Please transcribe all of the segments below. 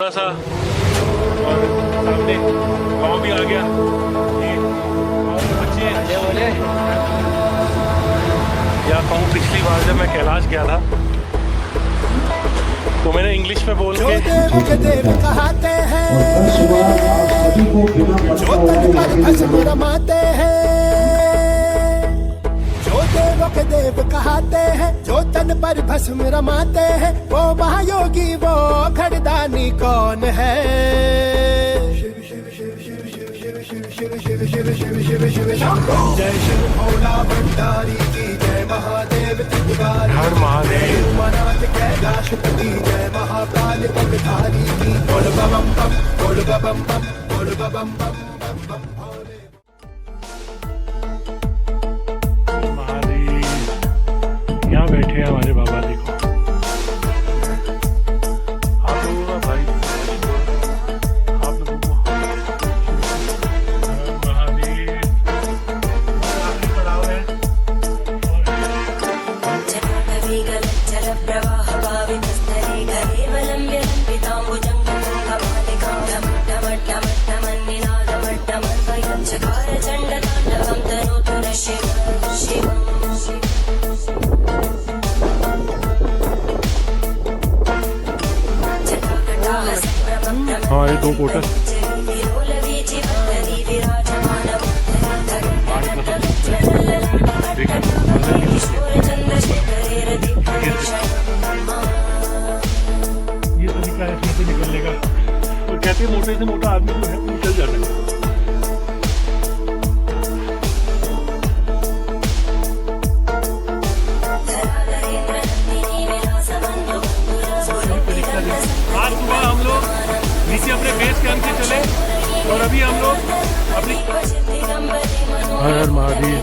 थोड़ा सा, और सामने गाँव भी आ गया। ये गाँव के बच्चे बोले या कहूँ, पिछली बार जब मैं कैलाश गया था तो मैंने इंग्लिश में बोल के देव कहते हैं, जो तन पर भस्म रमाते हैं, जो देवों के देव कहते हैं, जो तन पर भस्म रमाते हैं, वो महायोगी वो घड़दानी कौन है? शिव शिव शिव शिव शिव शिव शिव शिव शिव शिव शिव शिव शिव शंभो। जय शिव भोला भंडारी की जय, महादेव त्रिपुरारी हर महादेव, उमानाथ कैलाशपति जय, महाकाल पगधारी की बोल बम बम बोल बम बम बोल बम बम बम बम भोले। महादेव यहाँ बैठे हैं हमारे बाबा। देखो आप लोगों का भाई, आप लोगों को महादेव आखिरी पड़ाव है। हमारे दो कोटर ये तरीका है इसमें से निकलने का। तो कहते हैं मोटे से मोटा आदमी जो है वो निकल जाता है। आज सुबह हम लोग नीचे अपने बेस कैंप से चले और अभी हम लोग अपनी हर हर महादेव।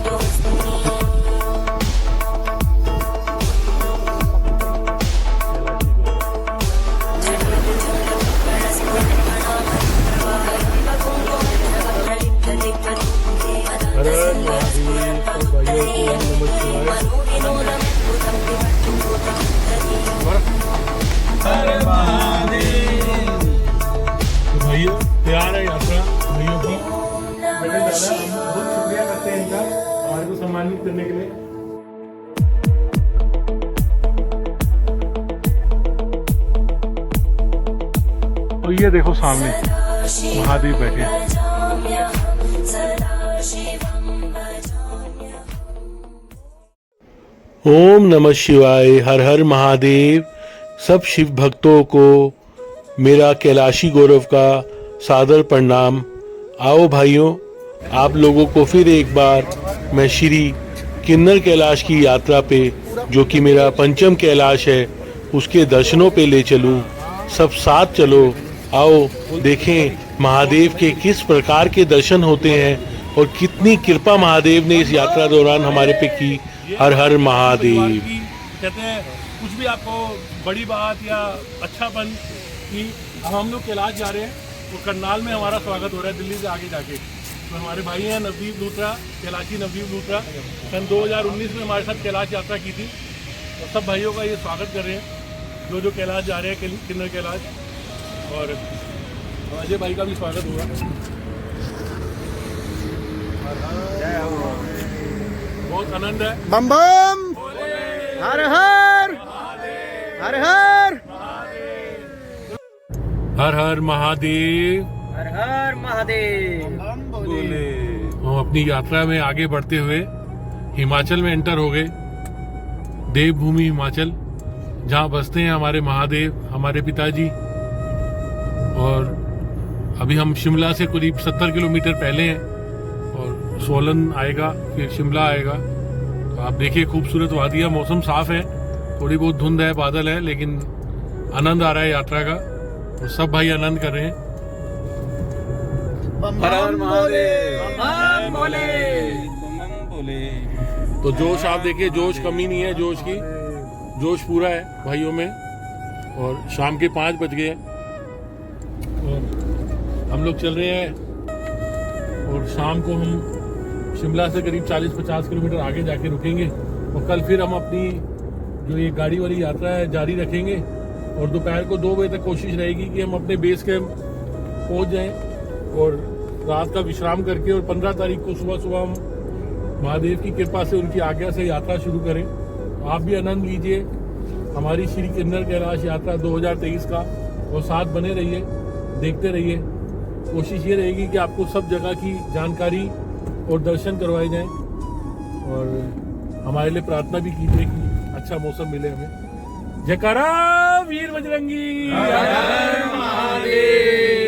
भाइयों तैयार है यात्रा भाइयों की। बहुत शुक्रिया करते हैं इनका हमारे को सम्मानित करने के लिए। तो ये देखो सामने महादेव बैठे हैं। ओम नमः शिवाय, हर हर महादेव। सब शिव भक्तों को मेरा कैलाशी गौरव का सादर प्रणाम। आओ भाइयों, आप लोगों को फिर एक बार मैं श्री किन्नर कैलाश की यात्रा पे, जो कि मेरा पंचम कैलाश है, उसके दर्शनों पे ले चलूं। सब साथ चलो। आओ देखें महादेव के किस प्रकार के दर्शन होते हैं और कितनी कृपा महादेव ने इस यात्रा दौरान हमारे पे की। हर हर महादेव। कहते हैं कुछ भी आपको बड़ी बात या अच्छापन की, हम लोग कैलाश जा रहे हैं तो करनाल में हमारा स्वागत हो रहा है, दिल्ली से आगे जाके। तो हमारे भाई हैं नवदीप लूथरा, कैलाशी नवदीप लूथरा, सन 2019 में हमारे साथ कैलाश यात्रा की थी। तो सब भाइयों का ये स्वागत कर रहे हैं जो कैलाश जा रहे हैं, किन्नर कैलाश। और अजय भाई का भी स्वागत हुआ। बहुत आनंद है। बम बम हर हर हर हर हर हर महादेव, हर हर महादेव। बोले। हम अपनी यात्रा में आगे बढ़ते हुए हिमाचल में एंटर हो गए। देवभूमि हिमाचल, जहाँ बसते हैं हमारे महादेव, हमारे पिताजी। और अभी हम शिमला से करीब 70 किलोमीटर पहले हैं और सोलन आएगा, फिर शिमला आएगा। तो आप देखिए खूबसूरत वादियाँ, मौसम साफ है, थोड़ी बहुत धुंध है, बादल है, लेकिन आनंद आ रहा है यात्रा का। और सब भाई आनंद कर रहे हैं। हर हर महादेव बोले। तो जोश आप देखिए, जोश कमी नहीं है, जोश की जोश पूरा है भाइयों में। और शाम के 5 बज गए और हम लोग चल रहे हैं। और शाम को हम शिमला से करीब 40-50 किलोमीटर आगे जाके रुकेंगे और कल फिर हम अपनी जो ये गाड़ी वाली यात्रा है जारी रखेंगे। और दोपहर को 2 बजे तक कोशिश रहेगी कि हम अपने बेस कैंप पहुंच जाएं और रात का विश्राम करके और 15 तारीख को सुबह सुबह हम महादेव की कृपा से उनकी आज्ञा से यात्रा शुरू करें। आप भी आनंद लीजिए हमारी श्री किन्नर कैलाश यात्रा 2023 का और साथ बने रहिए, देखते रहिए। कोशिश ये रहेगी कि आपको सब जगह की जानकारी और दर्शन करवाए जाएं और हमारे लिए प्रार्थना भी कीजिए कि अच्छा मौसम मिले हमें। जयकारा वीर बजरंगी, हर हर महादेव।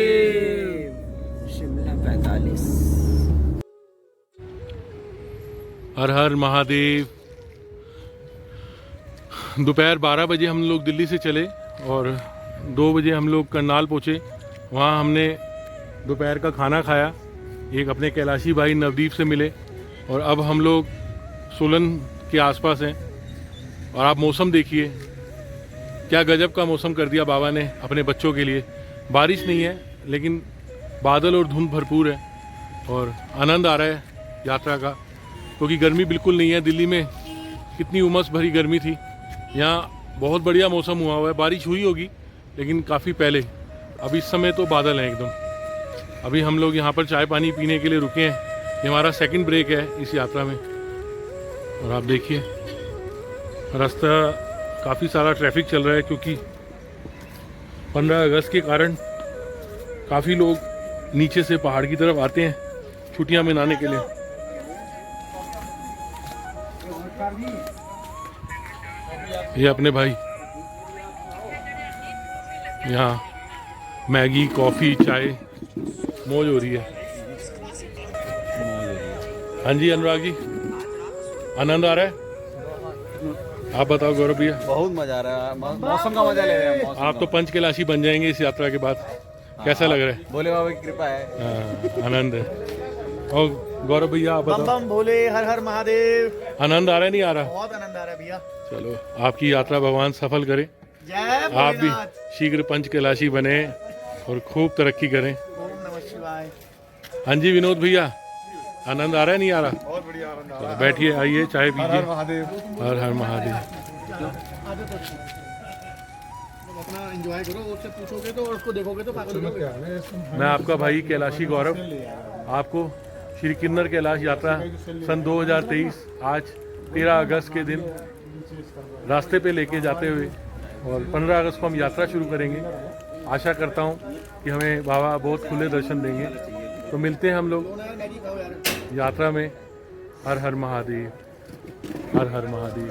शिमला 45। हर हर महादेव। दोपहर 12 बजे हम लोग दिल्ली से चले और 2 बजे हम लोग करनाल पहुँचे। वहाँ हमने दोपहर का खाना खाया, एक अपने कैलाशी भाई नवदीप से मिले और अब हम लोग सोलन के आसपास हैं। और आप मौसम देखिए, क्या गजब का मौसम कर दिया बाबा ने अपने बच्चों के लिए। बारिश नहीं है लेकिन बादल और धुंध भरपूर है और आनंद आ रहा है यात्रा का, क्योंकि गर्मी बिल्कुल नहीं है। दिल्ली में कितनी उमस भरी गर्मी थी, यहाँ बहुत बढ़िया मौसम हुआ हुआ है। बारिश हुई होगी लेकिन काफ़ी पहले, अब इस समय तो बादल हैं एकदम। अभी हम लोग यहाँ पर चाय पानी पीने के लिए रुके हैं। ये हमारा सेकंड ब्रेक है इस यात्रा में और आप देखिए रास्ता काफ़ी सारा ट्रैफिक चल रहा है, क्योंकि 15 अगस्त के कारण काफ़ी लोग नीचे से पहाड़ की तरफ आते हैं छुट्टियां मनाने के लिए। ये अपने भाई यहाँ मैगी कॉफ़ी चाय मौज हो रही है। हाँ जी अनुराग जी, आनंद आ रहा है? आप बताओ गौरव भैया। बहुत मजा आ रहा है, मौसम का मजा ले रहे हैं। आप तो पंच कैलाशी बन जाएंगे इस यात्रा के बाद, कैसा लग रहा है? भोले बाबा की कृपा है। हाँ, आनंद है। और गौरव भैया आप बम बताओ। बम भोले, हर हर महादेव। आनंद आ रहा है नहीं आ रहा? बहुत आनंद आ रहा है भैया। चलो आपकी यात्रा भगवान सफल करे, जय आप भी भोलेनाथ। शीघ्र पंच कैलाशी बने और खूब तरक्की करें। ओम नमः शिवाय। हाँ जी विनोद भैया, आनंद आ रहा है नहीं आ रहा? बहुत बढ़िया आनंद आ चलो बैठिए, आइए चाय पीजिए। महादेव। हर हर महादेव। अपना एंजॉय करो, उससे पूछोगे तो और उसको देखोगे तो पागल हो जाओगे। मैं आपका भाई कैलाशी गौरव आपको श्री किन्नर कैलाश यात्रा सन 2023 आज 13 अगस्त के दिन रास्ते पे लेके जाते हुए और 15 अगस्त को हम यात्रा शुरू करेंगे। आशा करता हूँ कि हमें बाबा बहुत खुले दर्शन देंगे। तो मिलते हैं हम लोग यात्रा में। हर हर महादेव, हर हर महादेव।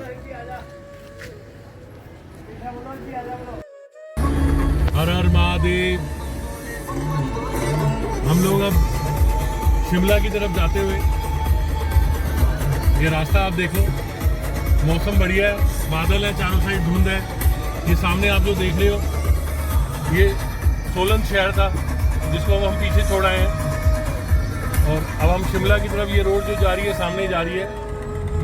हर हर महादेव। हम लोग अब शिमला की तरफ जाते हुए, ये रास्ता आप देखो, मौसम बढ़िया है, बादल है, चारों साइड धुंध है। ये सामने आप जो देख रहे हो ये सोलन शहर था जिसको अब हम पीछे छोड़ आए हैं और अब हम शिमला की तरफ, ये रोड जो जा रही है सामने जा रही है,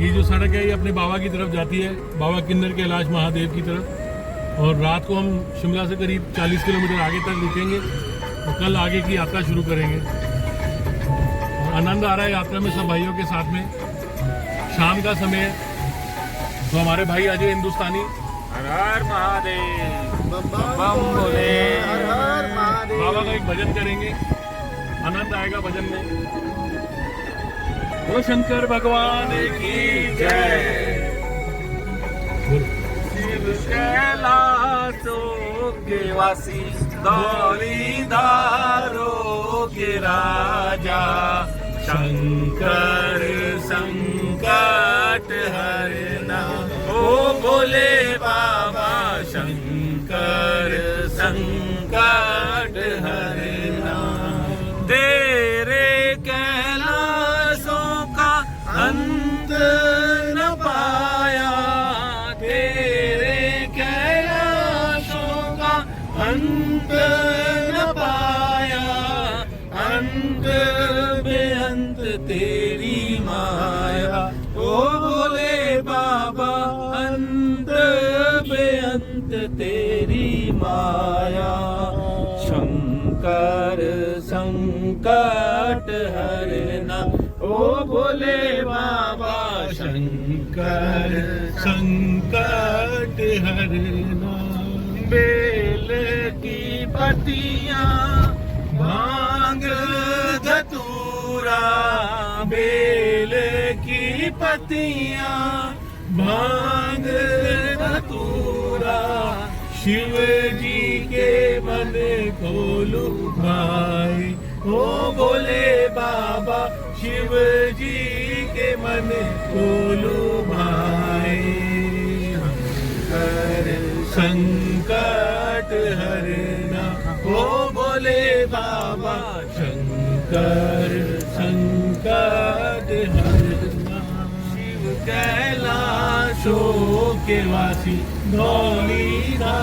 ये जो सड़क है ये अपने बाबा की तरफ जाती है, बाबा किन्नर कैलाश महादेव की तरफ। और रात को हम शिमला से करीब 40 किलोमीटर आगे तक रुकेंगे और कल आगे की यात्रा शुरू करेंगे। और आनंद आ रहा है यात्रा में सब भाइयों के साथ में। शाम का समय है तो हमारे भाई अजय हिंदुस्तानी हर हर महादेव। बम बम भोले, हर हर महादेव। बाबा का एक भजन करेंगे, आनंद आएगा भजन में। बोलो शंकर भगवान की जय। शिव कैलाशों के वासी, धौलीधारों के राजा, शंकर संकट हरना, ओ भोले बाबा शंकर संकट हरना। तेरे कैलाशों का अंत न पाया, तेरे कैलाशों का अंत न पाया, अंत बेअंत तेरी माया, ओ भोले बाबा अंत बेअंत तेरी माया। शंकर संकट हरना, ओ भोले बाबा शंकर संकट हरना। बेल की पत्तियां भांग धतूरा, बेल की पत्तियां भांग धतूरा, शिव जी के मन को लुभाए। ओ बोले बाबा शिव जी के मन को लुभाए। हर संकट हरना, ओ बोले बाबा शंकर संकट हरना। शिव कैलाशों के वासी, धौलीधारों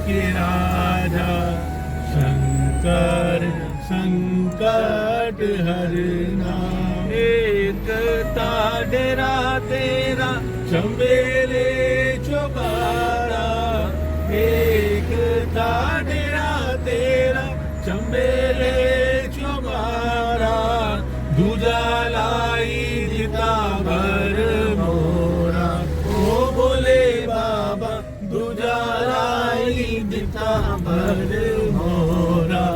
के राजा, शंकर संकट हरना। एक डेरा तेरा चंबेले चौबारा, एक डेरा तेरा चंबेले चौबारा, दूजा लाई दिता भर मोरा। ओ बोले बाबा दूजा लाई दिता भर मोरा।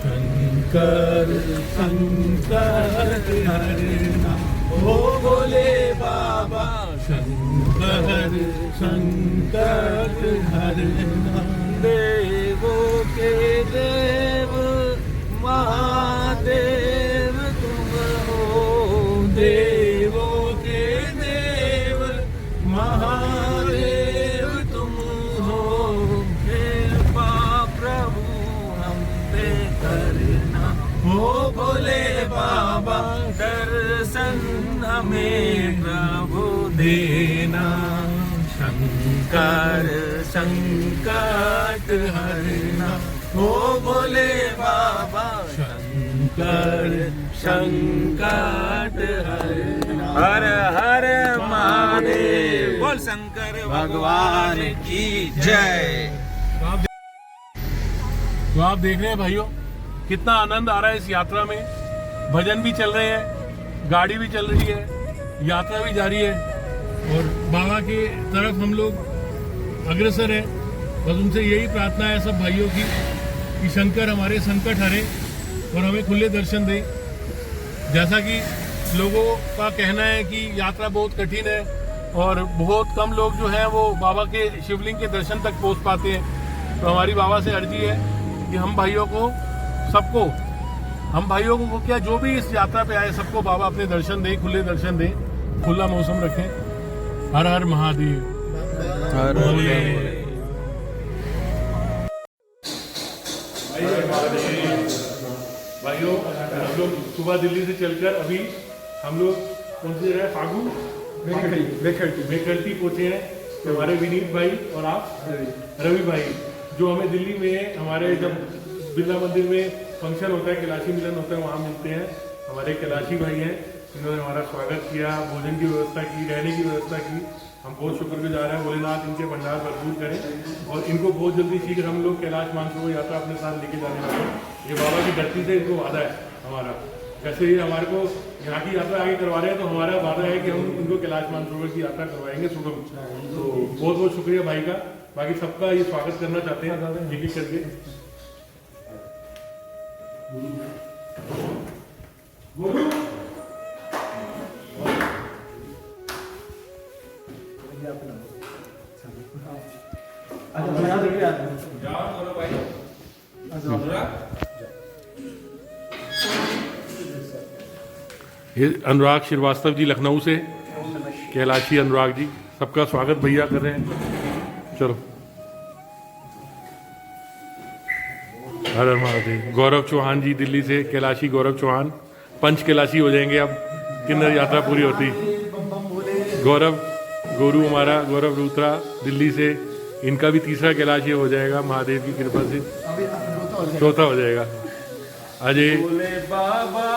शंकर संकट हरना, ओ बोले बाबा शंकर संकट हरना। देवों के देव महादेव तुम हो, देवों के देव महादेव तुम हो। कृपा प्रभु हम पे करना, हो बोले बाबा दर्शन हमें प्रभु देना। शंकर संकट हरना, हो बोले बाबा शंकर संकट हरना। हर हर महादेव, बोल शंकर भगवान की जय। तो आप देख रहे हैं भाइयों कितना आनंद आ रहा है इस यात्रा में। भजन भी चल रहे हैं, गाड़ी भी चल रही है, यात्रा भी जारी है और बाबा की तरफ हम लोग अग्रसर है। बस उनसे यही प्रार्थना है सब भाइयों की कि शंकर हमारे संकट हरे और हमें खुले दर्शन दे। जैसा कि लोगों का कहना है कि यात्रा बहुत कठिन है और बहुत कम लोग जो हैं वो बाबा के शिवलिंग के दर्शन तक पहुंच पाते हैं। तो हमारी बाबा से अर्जी है कि हम भाइयों को सबको, हम भाइयों को क्या जो भी इस यात्रा पे आए सबको बाबा अपने दर्शन दें, खुले दर्शन दें, खुला मौसम रखें। हर हर महादेव, हर भाइयों हम लोग सुबह दिल्ली से चलकर अभी हम लोग पहुंचे रहे फागू बेकरती पहुंचे हैं। तो हमारे विनीत भाई और आप रवि भाई जो हमें दिल्ली में हमारे जब बिरला मंदिर में फंक्शन होता है, कैलाशी मिलन होता है, वहाँ मिलते हैं। हमारे कैलाशी भाई हैं, इन्होंने हमारा स्वागत किया, भोजन की व्यवस्था की, रहने की व्यवस्था की। हम बहुत शुक्रगुजार हैं। भोलेनाथ इनके भंडार भरपूर करें और इनको बहुत जल्दी शीघ्र हम लोग कैलाश मानसरोवर यात्रा अपने साथ लेके जाने वाले हैं। ये बाबा की धरती से इनको वादा है हमारा। जैसे ये हमारे को यहाँ की यात्रा आगे करवा रहे हैं तो हमारा वादा है कि हम इनको कैलाश मानसरोवर की यात्रा करवाएंगे सुगम। तो बहुत बहुत शुक्रिया भाई का। बाकी सबका ये स्वागत करना चाहते हैं एक एक करके। ये अनुराग श्रीवास्तव जी लखनऊ से, कैलाशी अनुराग जी, सबका स्वागत भैया कर रहे हैं। चलो हर हर महादेव। गौरव चौहान जी दिल्ली से, कैलाशी गौरव चौहान, पंच कैलाशी हो जाएंगे अब किन्नर यात्रा पूरी होती। गौरव गोरू हमारा गौरव रूत्रा दिल्ली से, इनका भी तीसरा कैलाशी हो जाएगा महादेव की कृपा से, चौथा हो जाएगा। अजय बोले बाबा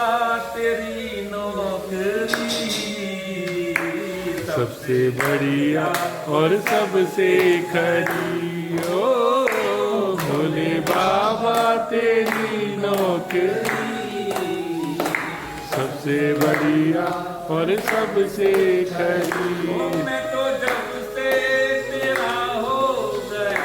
तेरी नौकरी सबसे बढ़िया और सबसे खरी, ओ भोले बाबा तेरी नौकरी सबसे बढ़िया और सबसे खरी। मैं तो जब से तेरा हो गया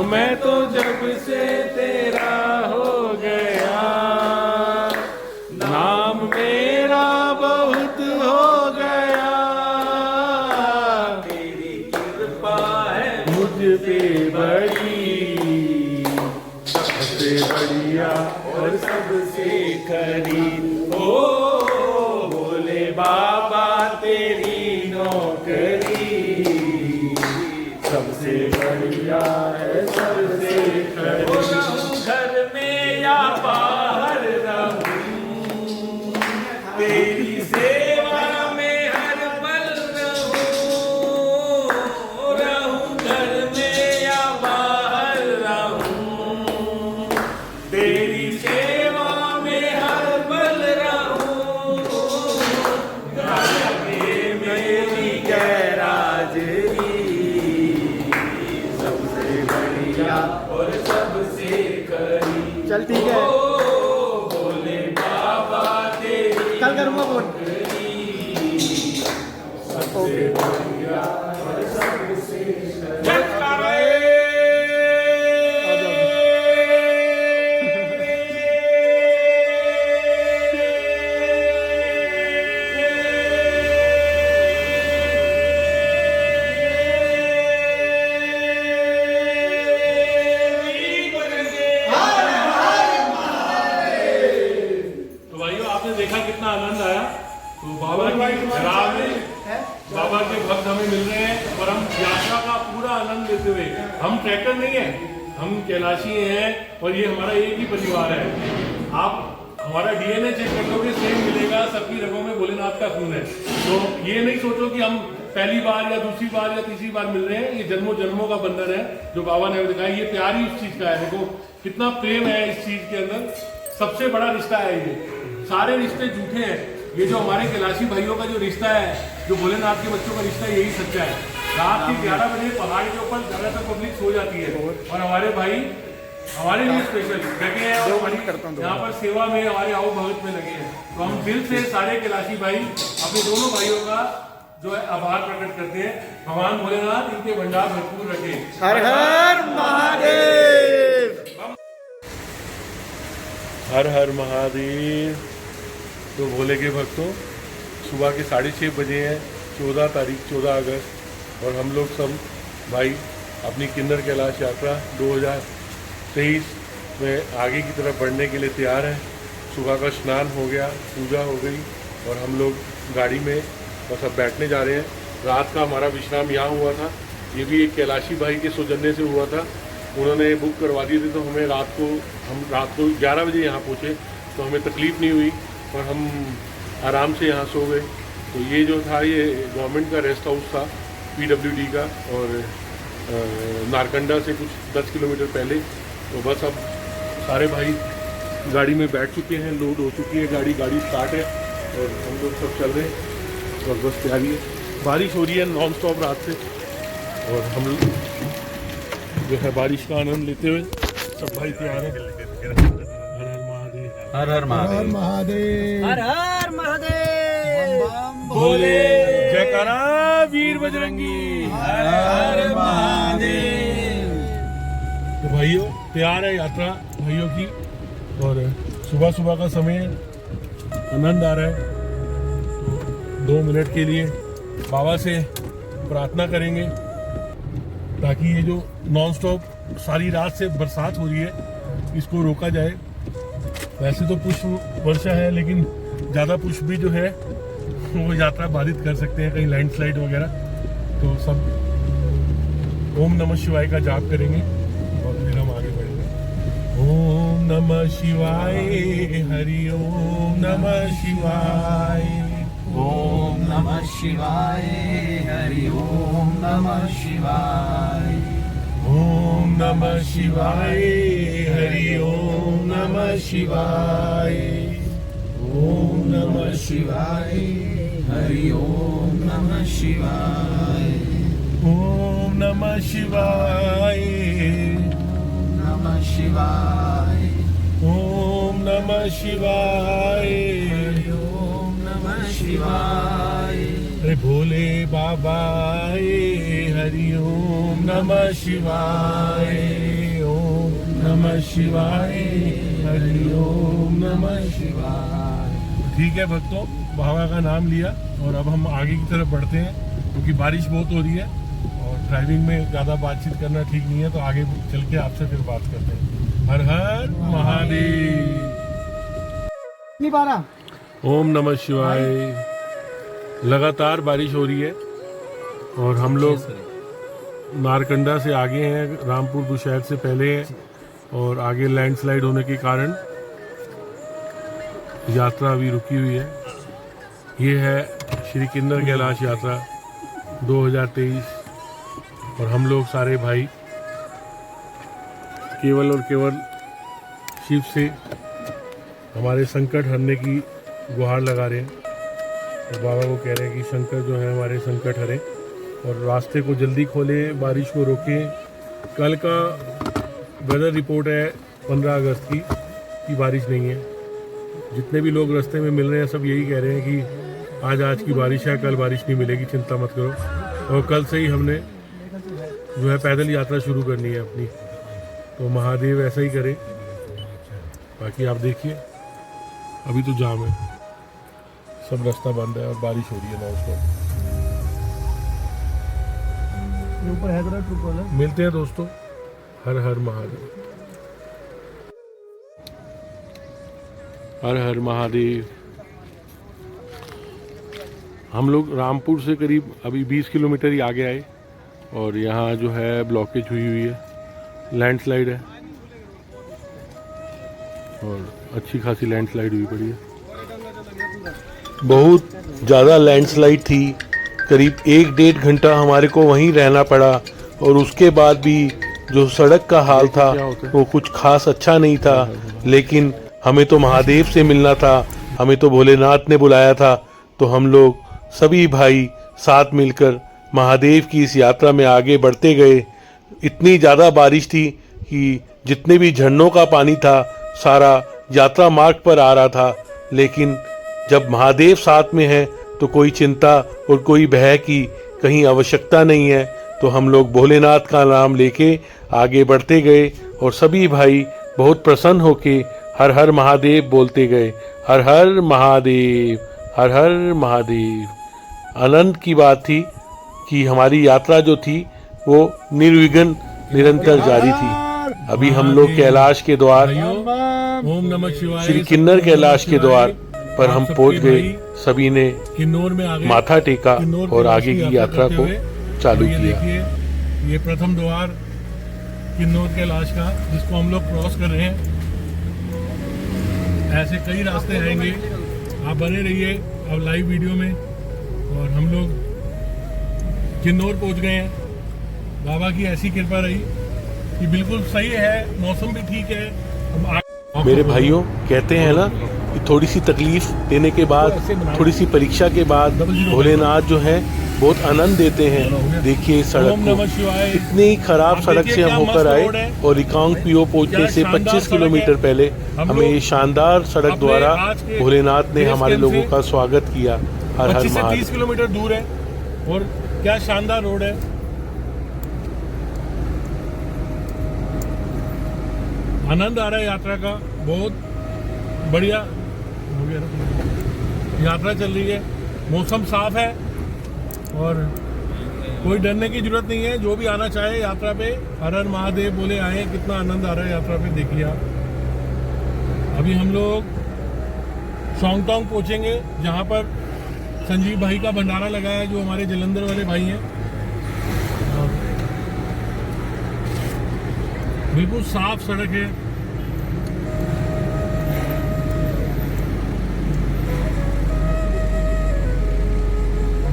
मैं तो जब से तेरा हो गया, नाम मेरा बहुत हो गया, तेरी कृपा है मुझ पे बड़ी, सबसे बढ़िया और सबसे खरी। ओ भोले बाबा तेरी नौकरी, सबसे बढ़िया है सबसे खरी। रहूं घर में या बाहर रहूं, तेरी सेवा में हर पल रहूं। रहूं घर में या बाहर रहूं, तेरी सेवा में हर पल रहूं। राधे मेरी गैराजरी, सबसे बढ़िया और सबसे करी। चल ठीक है, भोले बाबा तेरी कल करूँगा फोन। सबसे बढ़िया और सबसे जयकारा। तो भाइयों आपने देखा कितना आनंद आया। तो बाबा की राह में बाबा के भक्त हमें मिल रहे हैं और हम यात्रा का पूरा आनंद लेते हुए, हम ट्रैकर नहीं है, हम कैलाशी हैं और ये हमारा एक ही परिवार है। आप हमारा डीएनए चेक कर लोगे, सेम मिलेगा, सबकी रगों में भोलेनाथ का खून है। तो ये नहीं सोचो कि हम पहली बार या दूसरी बार या तीसरी बार मिल रहे हैं, ये जन्मों जन्मों का बंधन है जो बाबा ने दिखाया। ये प्यार ही उस चीज का है, देखो कितना प्रेम है इस चीज के अंदर। सबसे बड़ा रिश्ता है ये, सारे रिश्ते झूठे हैं। ये जो हमारे कैलाशी भाइयों का जो रिश्ता है, जो भोलेनाथ के बच्चों का रिश्ता है, यही सच्चा है। रात के 11 बजे पहाड़ के ऊपर ज्यादातर पब्लिक सो जाती है और हमारे भाई हमारे लिए स्पेशल लगे हैं और हमारी यहाँ पर सेवा में, हमारे आओ भगत में लगे हैं। तो हम दिल से सारे कैलाशी भाई अपने दोनों भाइयों का जो है आभार प्रकट करते हैं। भगवान भोलेनाथ इनके भंडार भरपूर रखे। हर हर महादेव। हर हर महादेव। तो भोले के भक्तों, सुबह के 6:30 बजे हैं, 14 तारीख 14 अगस्त, और हम लोग सब भाई अपनी किन्नर कैलाश यात्रा 2023 में आगे की तरफ बढ़ने के लिए तैयार हैं। सुबह का स्नान हो गया, पूजा हो गई और हम लोग गाड़ी में बस अब बैठने जा रहे हैं। रात का हमारा विश्राम यहाँ हुआ था, ये भी एक कैलाशी भाई के सौजन्य से हुआ था। उन्होंने बुक करवा दी थी, तो हम रात को 11 बजे यहाँ पहुँचे, तो हमें तकलीफ़ नहीं हुई और हम आराम से यहाँ सो गए। तो ये जो था, ये गवर्नमेंट का रेस्ट हाउस था, PWD का, और नारकंडा से कुछ 10 किलोमीटर पहले। तो बस अब सारे भाई गाड़ी में बैठ चुके हैं, लोड हो चुकी है गाड़ी स्टार्ट है और हम लोग सब चल रहे हैं और बस तैयारी है। बारिश हो रही है नॉन स्टॉप रात से, और हम लोग जो है बारिश का आनंद लेते हुए सब भाई तैयार हैं। हर हर महादेव। महादेव। हर हर महादेव। भोले जयकारा वीर बजरंगी। हर हर महादेव। तो भाइयों तैयार है यात्रा भाइयों की, और सुबह सुबह का समय आनंद आ रहा है। तो 2 मिनट के लिए बाबा से प्रार्थना करेंगे ताकि ये जो नॉन स्टॉप सारी रात से बरसात हो रही है, इसको रोका जाए। वैसे तो पुष्प वर्षा है, लेकिन ज़्यादा पुष्प भी जो है वो यात्रा बाधित कर सकते हैं, कहीं लैंडस्लाइड वगैरह। तो सब ओम नमः शिवाय का जाप करेंगे और फिर हम आगे बढ़ेंगे। ओम नमः शिवाय, हरि ओम नमः शिवाय। ओम नमः शिवाय, हरि ओम नमः शिवाय। ओम नमः शिवाय, हरि ओम नमः शिवाय। ओम नमः शिवाय, हरि ओम नमः शिवाय। ओम नमः शिवाय, नमः शिवाय। ओम नमः शिवाय। ओम नमः शिवाय। अरे भोले बाबा हरि ओम नमः शिवाय, ओम नमः शिवाय, हरि ओम नमः शिवाय। ठीक है भक्तों, बाबा का नाम लिया और अब हम आगे की तरफ बढ़ते हैं क्योंकि बारिश बहुत हो रही है और ड्राइविंग में ज़्यादा बातचीत करना ठीक नहीं है, तो आगे चल के आपसे फिर बात करते हैं। हर हर महादेव। नहीं पा रहा। ओम नमः शिवाय। लगातार बारिश हो रही है और हम लोग नारकंडा से आगे हैं, रामपुर बुशहर से पहले हैं और आगे लैंडस्लाइड होने के कारण यात्रा अभी रुकी हुई है। ये है श्री किन्नर कैलाश यात्रा 2023 और हम लोग सारे भाई केवल और केवल शिव से हमारे संकट हरने की गुहार लगा रहे हैं और बाबा को कह रहे हैं कि शंकर जो है हमारे संकट हरे और रास्ते को जल्दी खोलें, बारिश को रोकें। कल का वेदर रिपोर्ट है 15 अगस्त की बारिश नहीं है। जितने भी लोग रास्ते में मिल रहे हैं सब यही कह रहे हैं कि आज की बारिश है, कल बारिश नहीं मिलेगी, चिंता मत करो। और कल से ही हमने जो है पैदल यात्रा शुरू करनी है अपनी, तो महादेव ऐसा ही करे। बाकी आप देखिए अभी तो जाम है, सब रास्ता बंद है और बारिश हो रही है ना उसको। ऊपर है जरा ट्रुक वाला। मिलते हैं दोस्तों, हर हर महादेव। हर हर महादेव। हम लोग रामपुर से करीब अभी 20 किलोमीटर ही आगे आए और यहाँ जो है ब्लॉकेज हुई है, लैंडस्लाइड है और अच्छी खासी लैंडस्लाइड हुई पड़ी है। बहुत ज़्यादा लैंडस्लाइड थी, करीब 1-1.5 घंटा हमारे को वहीं रहना पड़ा और उसके बाद भी जो सड़क का हाल था वो कुछ खास अच्छा नहीं था। लेकिन हमें तो महादेव से मिलना था, हमें तो भोलेनाथ ने बुलाया था, तो हम लोग सभी भाई साथ मिलकर महादेव की इस यात्रा में आगे बढ़ते गए। इतनी ज़्यादा बारिश थी कि जितने भी झरनों का पानी था सारा यात्रा मार्ग पर आ रहा था, लेकिन जब महादेव साथ में है तो कोई चिंता और कोई भय की कहीं आवश्यकता नहीं है। तो हम लोग भोलेनाथ का नाम लेके आगे बढ़ते गए और सभी भाई बहुत प्रसन्न होके हर हर महादेव बोलते गए। हर हर महादेव, हर हर महादेव। आनंद की बात थी कि हमारी यात्रा जो थी वो निर्विघ्न निरंतर जारी थी। अभी हम लोग कैलाश के द्वार, ओम नमः शिवाय, श्री किन्नर कैलाश के द्वार पर हम पहुंच गए। सभी ने किन्नौर में आगे माथा टेका और आगे की यात्रा को चालू ये किया। देखिए, ये प्रथम द्वार किन्नौर कैलाश का जिसको हम लोग क्रॉस कर रहे हैं। ऐसे कई रास्ते आएंगे, आप बने रहिए अब लाइव वीडियो में। और हम लोग किन्नौर पहुंच गए हैं। बाबा की ऐसी कृपा रही कि बिल्कुल सही है, मौसम भी ठीक है। मेरे भाइयों कहते हैं ना कि थोड़ी सी तकलीफ देने के बाद, थोड़ी सी परीक्षा के बाद भोलेनाथ जो है बहुत आनंद देते हैं। देखिए सड़क को, इतनी खराब सड़क से हम होकर आए और रिकांग पीओ पहुंचने से 25 किलोमीटर पहले हमें ये शानदार सड़क द्वारा भोलेनाथ ने हमारे लोगों का स्वागत किया। हर हर 25 से 30 महादेव। किलोमीटर दूर है और क्या शानदार रोड है। आनंद आ रहा है यात्रा का, बहुत बढ़िया हो गया ना। यात्रा चल रही है, मौसम साफ है और कोई डरने की जरूरत नहीं है। जो भी आना चाहे यात्रा पे, हर हर महादेव बोले आए। कितना आनंद आ रहा है यात्रा पे, देखिए आप। अभी हम लोग शोंगटोंग पहुंचेंगे जहां पर संजीव भाई का भंडारा लगा है, जो हमारे जलंधर वाले भाई हैं। बिल्कुल साफ सड़क है।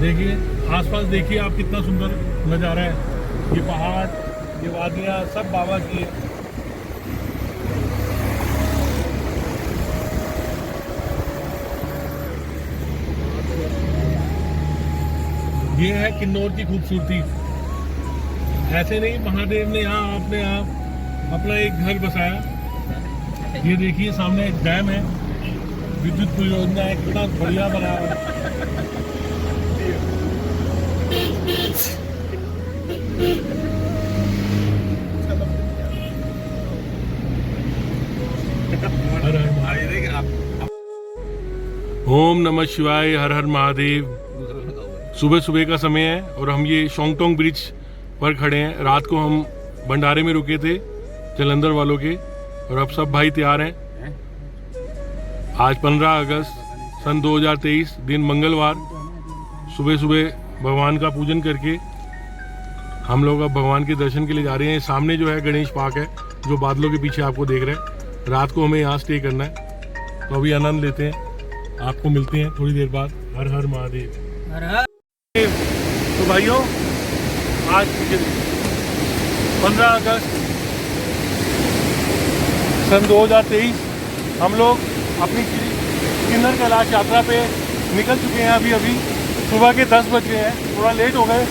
देखिए आसपास, देखिए आप, कितना सुंदर नज़ारा है। ये पहाड़, ये वादियाँ सब बाबा की है। ये है किन्नौर की खूबसूरती। ऐसे नहीं, महादेव ने यहाँ अपने आप अपना एक घर बसाया। ये देखिए सामने एक डैम है, विद्युत परियोजना है, कितना बढ़िया बना है। ओम नमः शिवाय, हर हर महादेव। सुबह सुबह का समय है और हम ये शोंगटोंग ब्रिज पर खड़े हैं। रात को हम भंडारे में रुके थे जलंधर वालों के, और अब सब भाई तैयार हैं। आज 15 अगस्त सन 2023, दिन मंगलवार। सुबह सुबह भगवान का पूजन करके हम लोग अब भगवान के दर्शन के लिए जा रहे हैं। सामने जो है गणेश पार्क है, जो बादलों के पीछे आपको देख रहे हैं। रात को हमें यहाँ स्टे करना है, तो अभी आनंद लेते हैं। आपको मिलते हैं थोड़ी देर बाद। हर हर महादेव। तो भाइयों, आज 15 अगस्त सन 2023 हम लोग अपनी किन्नर कैलाश यात्रा पे निकल चुके हैं। अभी सुबह के 10 बज गए हैं, थोड़ा लेट हो गए,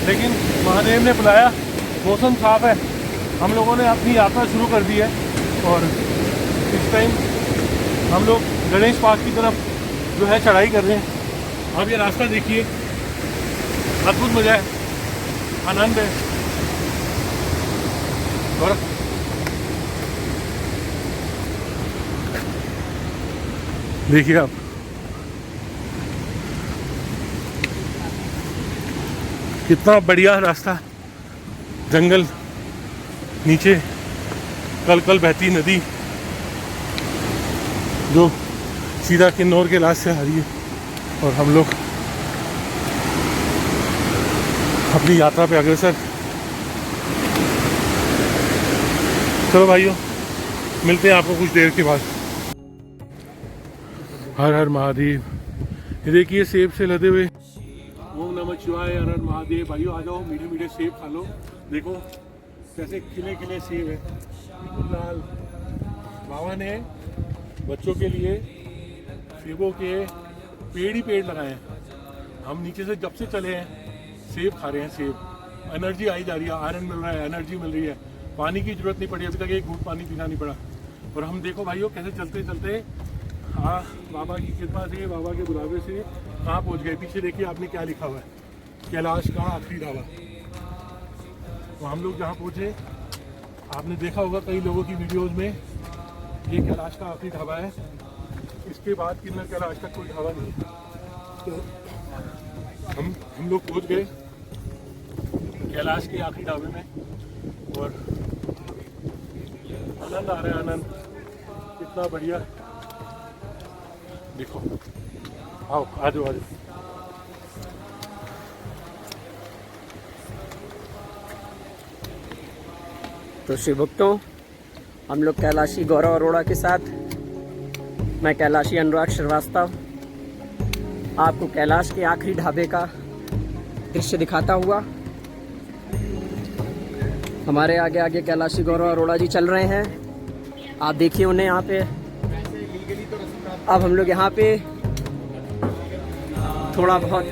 लेकिन महादेव ने बुलाया। मौसम साफ है, हम लोगों ने अपनी यात्रा शुरू कर दी है। और इस टाइम हम लोग गणेश पार्क की तरफ जो है चढ़ाई कर रहे हैं। अब ये रास्ता देखिए, अद्भुत मजा है, आनंद है। और देखिए आप, कितना बढ़िया रास्ता, जंगल, नीचे कल कल बहती नदी जो सीधा किन्नौर के लास्ट से आ रही है। और हम लोग अपनी यात्रा पे अग्रसर। चलो भाइयों, मिलते हैं आपको कुछ देर के बाद। हर हर महादेव। ये देखिए सेब से लदे हुए। ओम नमः शिवाय, हर हर महादेव। भाइयों आ जाओ, मीठे मीठे सेब खा लो। देखो कैसे खिले खिले सेब है, बिल्कुल लाल। बाबा ने बच्चों के लिए सेबों के पेड़ ही पेड़ लगाए हैं। हम नीचे से जब से चले हैं सेब खा रहे हैं। सेब, एनर्जी आई जा रही है, आयरन मिल रहा है, एनर्जी मिल रही है। पानी की जरूरत नहीं पड़ी, अभी तक एक घूंट पानी पीना नहीं पड़ा। और हम देखो भाइयों कैसे चलते चलते बाबा की कृपा से, बाबा के बुलावे से कहाँ पहुँच गए। पीछे देखिए आपने क्या लिखा हुआ है, कैलाश का आखिरी ढाबा। तो हम लोग जहाँ पहुँचे, आपने देखा होगा कई लोगों की वीडियोज़ में, ये कैलाश का आखिरी ढाबा है। इसके बाद किन्नर कैलाश का कोई ढाबा नहीं है। तो हम लोग पहुंच गए कैलाश के आखिरी ढाबे में, और आनंद आ रहा है, आनंद कितना बढ़िया। देखो, आओ आ जाओ। तो शिव भक्तों, हम लोग कैलाशी गौरव अरोड़ा के साथ, मैं कैलाशी अनुराग श्रीवास्तव आपको कैलाश के आखिरी ढाबे का दृश्य दिखाता हुआ। हमारे आगे आगे कैलाशी गौरव अरोड़ा जी चल रहे हैं, आप देखिए उन्हें यहाँ पे। अब हम लोग यहाँ पे थोड़ा बहुत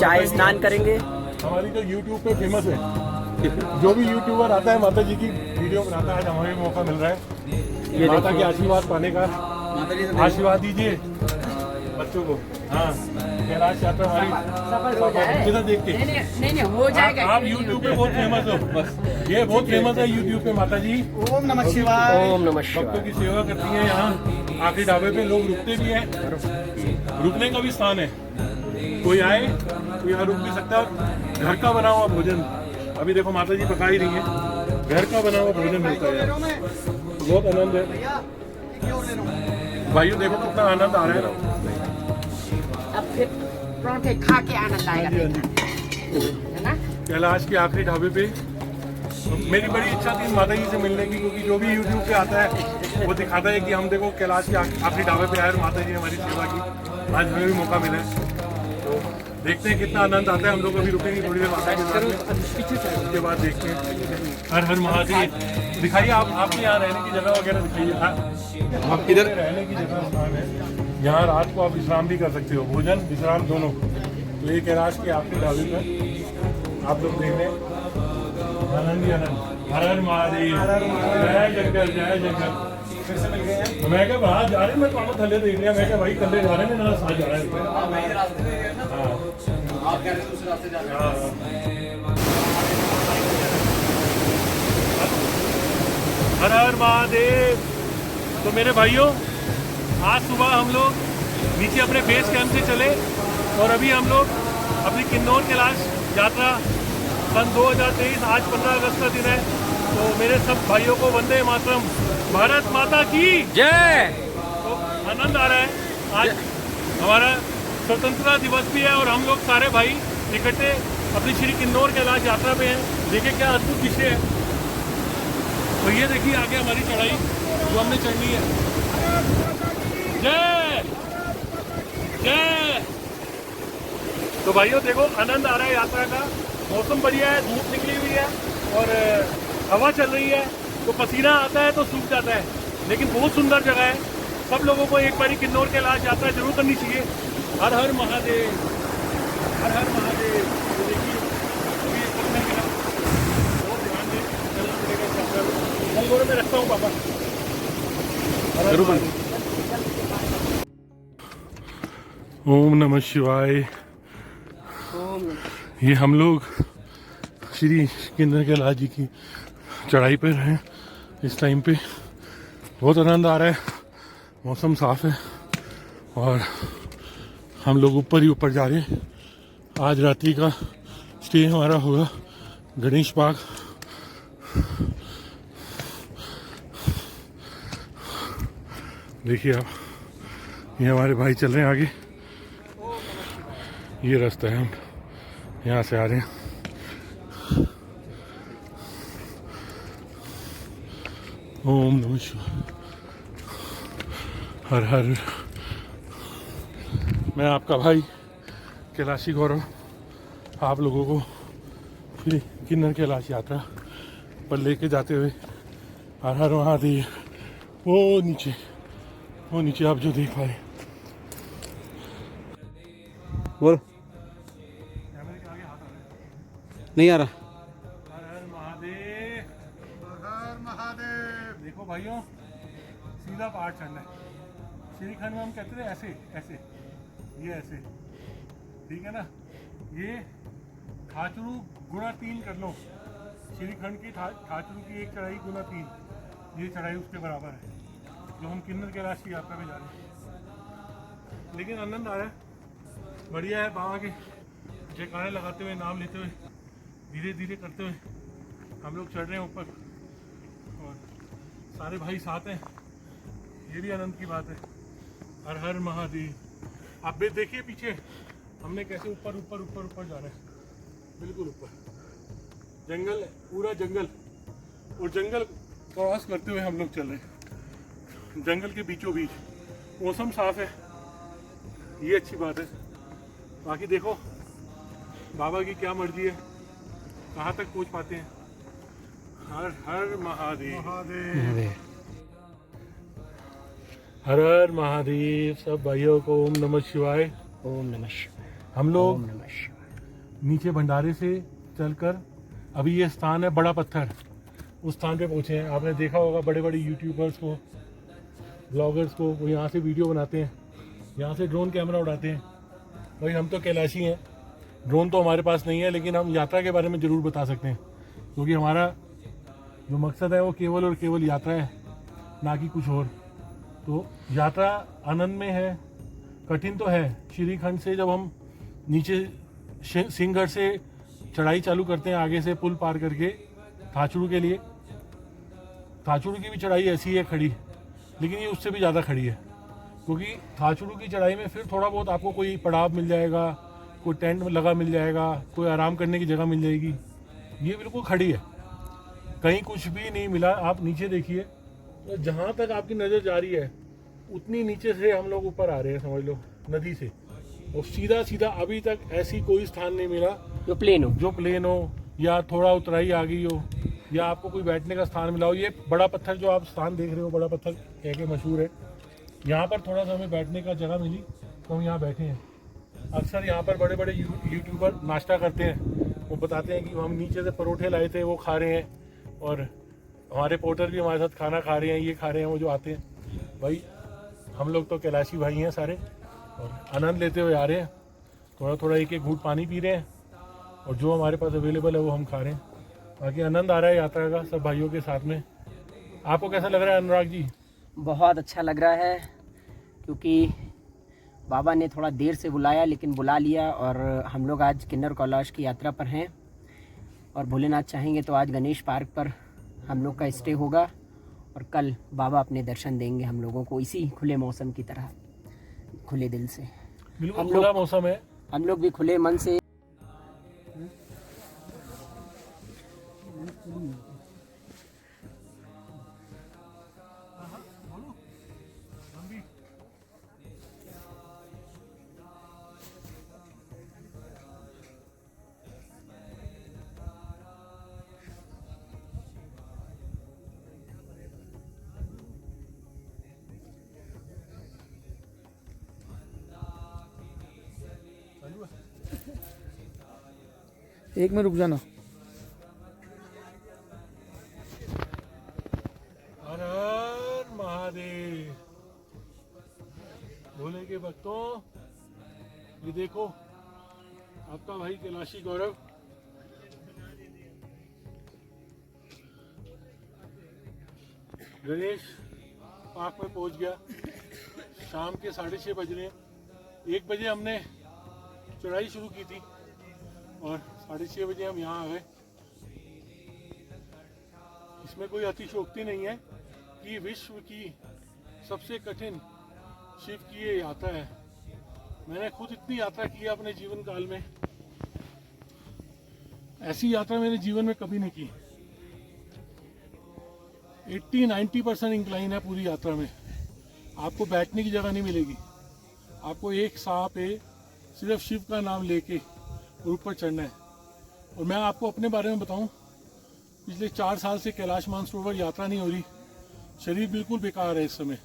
चाय स्नान करेंगे। हमारी तो YouTube पे फेमस है, जो भी यूट्यूबर आता है माता जी की वीडियो बनाता है। हमें भी मौका मिल रहा है माता के आशीर्वाद पाने का। आशीर्वाद दीजिए बच्चों को। हाँ, कैलाश यात्रा हमारी किधर देख के नहीं हो जाएगा। आप YouTube पे बहुत फेमस हो, बस ये बहुत फेमस है YouTube पे माता जी। ओम नमः शिवाय। ओम नमः भक्तों शिवाय। की सेवा करती हैं यहाँ आखिरी ढाबे पे। लोग रुकते भी हैं, रुकने का भी स्थान है। कोई आए तो यहाँ रुक भी सकता है। घर का बना हुआ भोजन, अभी देखो माता जी पका ही रही है, घर का बना हुआ भोजन मिलता है यार। बहुत आनंद है भाइयों, देखो कितना आनंद आ रहा है ना। अब फिर पराठे खा के आनंद आएगा, है ना। कैलाश के आखिरी ढाबे पे मेरी बड़ी इच्छा थी माता जी से मिलने की, क्योंकि जो भी YouTube पे आता है वो दिखाता है कि हम देखो कैलाश के आखिरी ढाबे पे आए और माता जी ने हमारी सेवा की। आज हमें भी मौका मिला है, तो देखते हैं कितना आनंद आता है। हम लोग अभी रुकेंगे थोड़ी देर माता के साथ में, उसके बाद देखते हैं। हर हर महादेव। दिखाइए आपके यहाँ रहने की जगह वगैरह दिखाइए। आप किधर रहने की जगह स्थान है, यहाँ रात को आप विश्राम भी कर सकते हो, भोजन विश्राम दोनों। तो ये कैलाश के आखिरी ढाबे पर आप लोग देख रहे हैं। आनंद ही आनंद। हर हर महादेव। जय जंगल, जय जंगल। मैं क्या बाहर जा रहे हैं, मैं तो थले देख लिया। मैं क्या भाई थले जा रहे हैं ना, साथ जा रहे हैं। हर हर महादेव। तो मेरे भाइयों, आज सुबह हम लोग नीचे अपने बेस कैंप से चले और अभी हम लोग अपनी किन्नौर कैलाश यात्रा सन 2023 आज 15 अगस्त का दिन है। तो मेरे सब भाइयों को वंदे मातरम, भारत माता की जय। तो आनंद आ रहा है। आज हमारा स्वतंत्रता दिवस भी है और हम लोग सारे भाई इकट्ठे अपनी श्री किन्नौर कैलाश यात्रा पे हैं। देखिए क्या अद्भुत विषय है। तो ये देखिए आगे हमारी चढ़ाई जो हमने चढ़नी है। जय जय। तो भाइयों देखो आनंद आ रहा है यात्रा का। मौसम बढ़िया है, धूप निकली हुई है और हवा चल रही है, तो पसीना आता है तो सूख जाता है, लेकिन बहुत सुंदर जगह है। सब लोगों को एक बारी किन्नौर कैलाश यात्रा जरूर करनी चाहिए। हर हर महादेव, हर हर महादेव। तो देखिए अभी एक पत्थर गिरा, बहुत ध्यान दें, चलना पड़ेगा इस यात्रा में। कल गोरे में रखता हूँ पापा। ओम नमः शिवाय। ये हम लोग श्री किन्नौर कैलाश जी की चढ़ाई पर हैं इस टाइम पे। बहुत आनंद आ रहा है, मौसम साफ है और हम लोग ऊपर ही ऊपर जा रहे हैं। आज रात्रि का स्टे हमारा होगा गणेश बाग। देखिए आप, ये हमारे भाई चल रहे हैं आगे। ये रास्ता है, हम यहाँ से आ रहे हैं। ओम नमः शिवाय, हर हर। मैं आपका भाई कैलाशी गौरव आप लोगों को श्री किन्नौर कैलाश यात्रा पर लेके जाते हुए हर हर महादेव। वो नीचे आप जो देख पाए। बोल, नहीं आ रहा। हर हर महादेव, हर महादेव। देखो भाइयों, सीधा पहाड़ चढ़ना है। श्रीखंड में हम कहते थे ऐसे ऐसे, ये ऐसे, ठीक है ना। ये खाचरू गुणा 3 कर लो। श्रीखंड की खाचरू की एक चढ़ाई गुणा 3, ये चढ़ाई उसके बराबर है जो हम किन्नौर कैलाश की यात्रा में जा रहे हैं। लेकिन आनंद आ रहा है, बढ़िया है। बाबा के जयकारे लगाते हुए, नाम लेते हुए, धीरे धीरे करते हुए हम लोग चढ़ रहे हैं ऊपर और सारे भाई साथ हैं। ये भी आनंद की बात है। हर हर महादेव। आप भी देखिए पीछे हमने कैसे ऊपर ऊपर ऊपर ऊपर जा रहे हैं, बिल्कुल ऊपर। जंगल है, पूरा जंगल, और जंगल क्रॉस करते हुए हम लोग चल रहे हैं जंगल के बीचों बीच। मौसम साफ है, ये अच्छी बात है। बाकी देखो बाबा की क्या मर्जी है, कहाँ तक पहुँच पाते हैं। हर हर महादेव, हर हर महादेव। सब भाइयों को ओम नमः शिवाय। ओम नमः शिवाय। हम लोग ओम नमः शिवाय। नीचे भंडारे से चलकर अभी ये स्थान है बड़ा पत्थर, उस स्थान पे पहुँचे हैं। आपने देखा होगा बड़े बड़े यूट्यूबर्स को, ब्लॉगर्स को, वो यहाँ से वीडियो बनाते हैं, यहाँ से ड्रोन कैमरा उड़ाते हैं। भाई हम तो कैलाशी हैं, ड्रोन तो हमारे पास नहीं है, लेकिन हम यात्रा के बारे में ज़रूर बता सकते हैं, क्योंकि हमारा जो मकसद है वो केवल और केवल यात्रा है, ना कि कुछ और। तो यात्रा आनंद में है, कठिन तो है। श्रीखंड से जब हम नीचे सिंहगढ़ से चढ़ाई चालू करते हैं, आगे से पुल पार करके थाचुड़ू के लिए, थाचुड़ू की भी चढ़ाई ऐसी है खड़ी, लेकिन ये उससे भी ज़्यादा खड़ी है, क्योंकि थाचुड़ू की चढ़ाई में फिर थोड़ा बहुत आपको कोई पड़ाव मिल जाएगा, कोई टेंट लगा मिल जाएगा, कोई आराम करने की जगह मिल जाएगी। ये बिल्कुल खड़ी है, कहीं कुछ भी नहीं मिला। आप नीचे देखिए, तो जहाँ तक आपकी नज़र जा रही है उतनी नीचे से हम लोग ऊपर आ रहे हैं, समझ लो नदी से। और सीधा सीधा अभी तक ऐसी कोई स्थान नहीं मिला जो प्लेन हो या थोड़ा उतराई आ गई हो या आपको कोई बैठने का स्थान मिला हो। ये बड़ा पत्थर जो आप स्थान देख रहे हो, बड़ा पत्थर कह के मशहूर है, यहाँ पर थोड़ा सा हमें बैठने का जगह मिली तो हम यहाँ बैठे हैं। अक्सर यहाँ पर बड़े बड़े यूट्यूबर नाश्ता करते हैं, वो बताते हैं कि हम नीचे से परोठे लाए थे वो खा रहे हैं, और हमारे पोर्टर भी हमारे साथ खाना खा रहे हैं, ये खा रहे हैं, वो जो आते हैं। भाई हम लोग तो कैलाशी भाई हैं सारे, और आनंद लेते हुए आ रहे हैं। थोड़ा थोड़ा एक एक घूंट पानी पी रहे हैं, और जो हमारे पास अवेलेबल है वो हम खा रहे हैं। बाकी आनंद आ रहा है यात्रा का सब भाइयों के साथ में। आपको कैसा लग रहा है अनुराग जी? बहुत अच्छा लग रहा है। क्योंकि बाबा ने थोड़ा देर से बुलाया, लेकिन बुला लिया। और हम लोग आज किन्नर कैलाश की यात्रा पर हैं और भोलेनाथ चाहेंगे तो आज गणेश पार्क पर हम लोग का स्टे होगा और कल बाबा अपने दर्शन देंगे हम लोगों को इसी खुले मौसम की तरह, खुले दिल से। बिल्कुल हम खुला लोग मौसम है। हम लोग भी खुले मन से एक में रुक जाना। हर हर महादेव। भोले के भक्तों, ये देखो आपका भाई कैलाशी गौरव गणेश पार्क में पहुंच गया। शाम के 6:30 बज रहे हैं। 1 बजे हमने चढ़ाई शुरू की थी और 6:30 बजे हम यहाँ आ गए। इसमें कोई अतिशयोक्ति नहीं है कि विश्व की सबसे कठिन शिव की ये यात्रा है। मैंने खुद इतनी यात्रा की है अपने जीवन काल में, ऐसी यात्रा मेरे जीवन में कभी नहीं की। 80-90% इंक्लाइन है पूरी यात्रा में। आपको बैठने की जगह नहीं मिलेगी। आपको एक साह पे सिर्फ शिव का नाम लेके और ऊपर चढ़ना है। और मैं आपको अपने बारे में बताऊं, पिछले 4 साल से कैलाश मानसरोवर यात्रा नहीं हो रही। शरीर बिल्कुल बेकार है, इस समय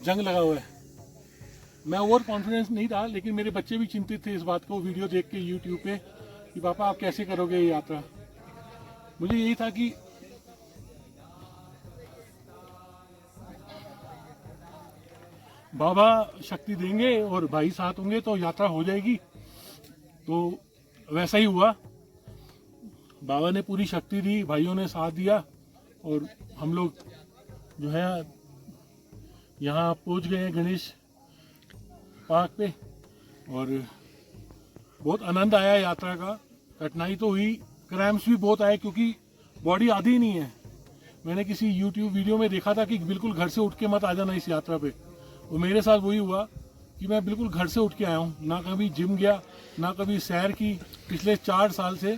जंग लगा हुआ है। मैं ओवर कॉन्फिडेंस नहीं था, लेकिन मेरे बच्चे भी चिंतित थे इस बात को वीडियो देख के यूट्यूब पे कि पापा आप कैसे करोगे ये यात्रा। मुझे यही था कि बाबा शक्ति देंगे और भाई साथ होंगे तो यात्रा हो जाएगी। तो वैसा ही हुआ, बाबा ने पूरी शक्ति दी, भाइयों ने साथ दिया और हम लोग जो है यहाँ पहुँच गए हैं गणेश पार्क पे। और बहुत आनंद आया यात्रा का। कठिनाई तो हुई, क्रैम्प्स भी बहुत आए क्योंकि बॉडी आधी ही नहीं है। मैंने किसी यूट्यूब वीडियो में देखा था कि बिल्कुल घर से उठ के मत आ जाना इस यात्रा पे। और मेरे साथ वही हुआ कि मैं बिल्कुल घर से उठ के आया हूँ, ना कभी जिम गया ना कभी सैर की। पिछले 4 साल से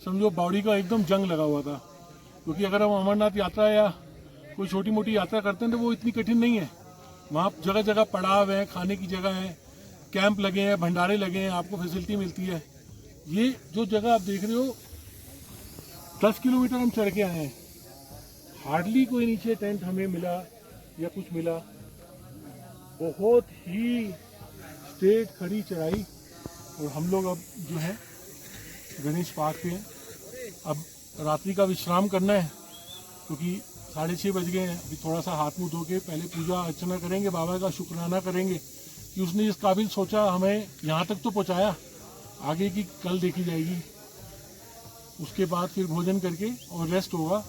समझो बॉडी का एकदम जंग लगा हुआ था। क्योंकि अगर हम अमरनाथ यात्रा या कोई छोटी मोटी यात्रा करते हैं तो वो इतनी कठिन नहीं है। वहाँ जगह जगह पड़ाव है, खाने की जगह है, कैंप लगे हैं, भंडारे लगे हैं, आपको फैसिलिटी मिलती है। ये जो जगह आप देख रहे हो 10 किलोमीटर हम चढ़ के आए हैं। हार्डली कोई नीचे टेंट हमें मिला या कुछ मिला। बहुत ही स्ट्रेट खड़ी चढ़ाई। और हम लोग अब जो है गणेश पार्क पे हैं। अब रात्रि का विश्राम करना है क्योंकि 6:30 बज गए हैं। अभी थोड़ा सा हाथ मुंह धो के पहले पूजा अर्चना करेंगे, बाबा का शुक्राना करेंगे कि उसने इस काबिल सोचा हमें यहाँ तक तो पहुँचाया। आगे की कल देखी जाएगी। उसके बाद फिर भोजन करके और रेस्ट होगा।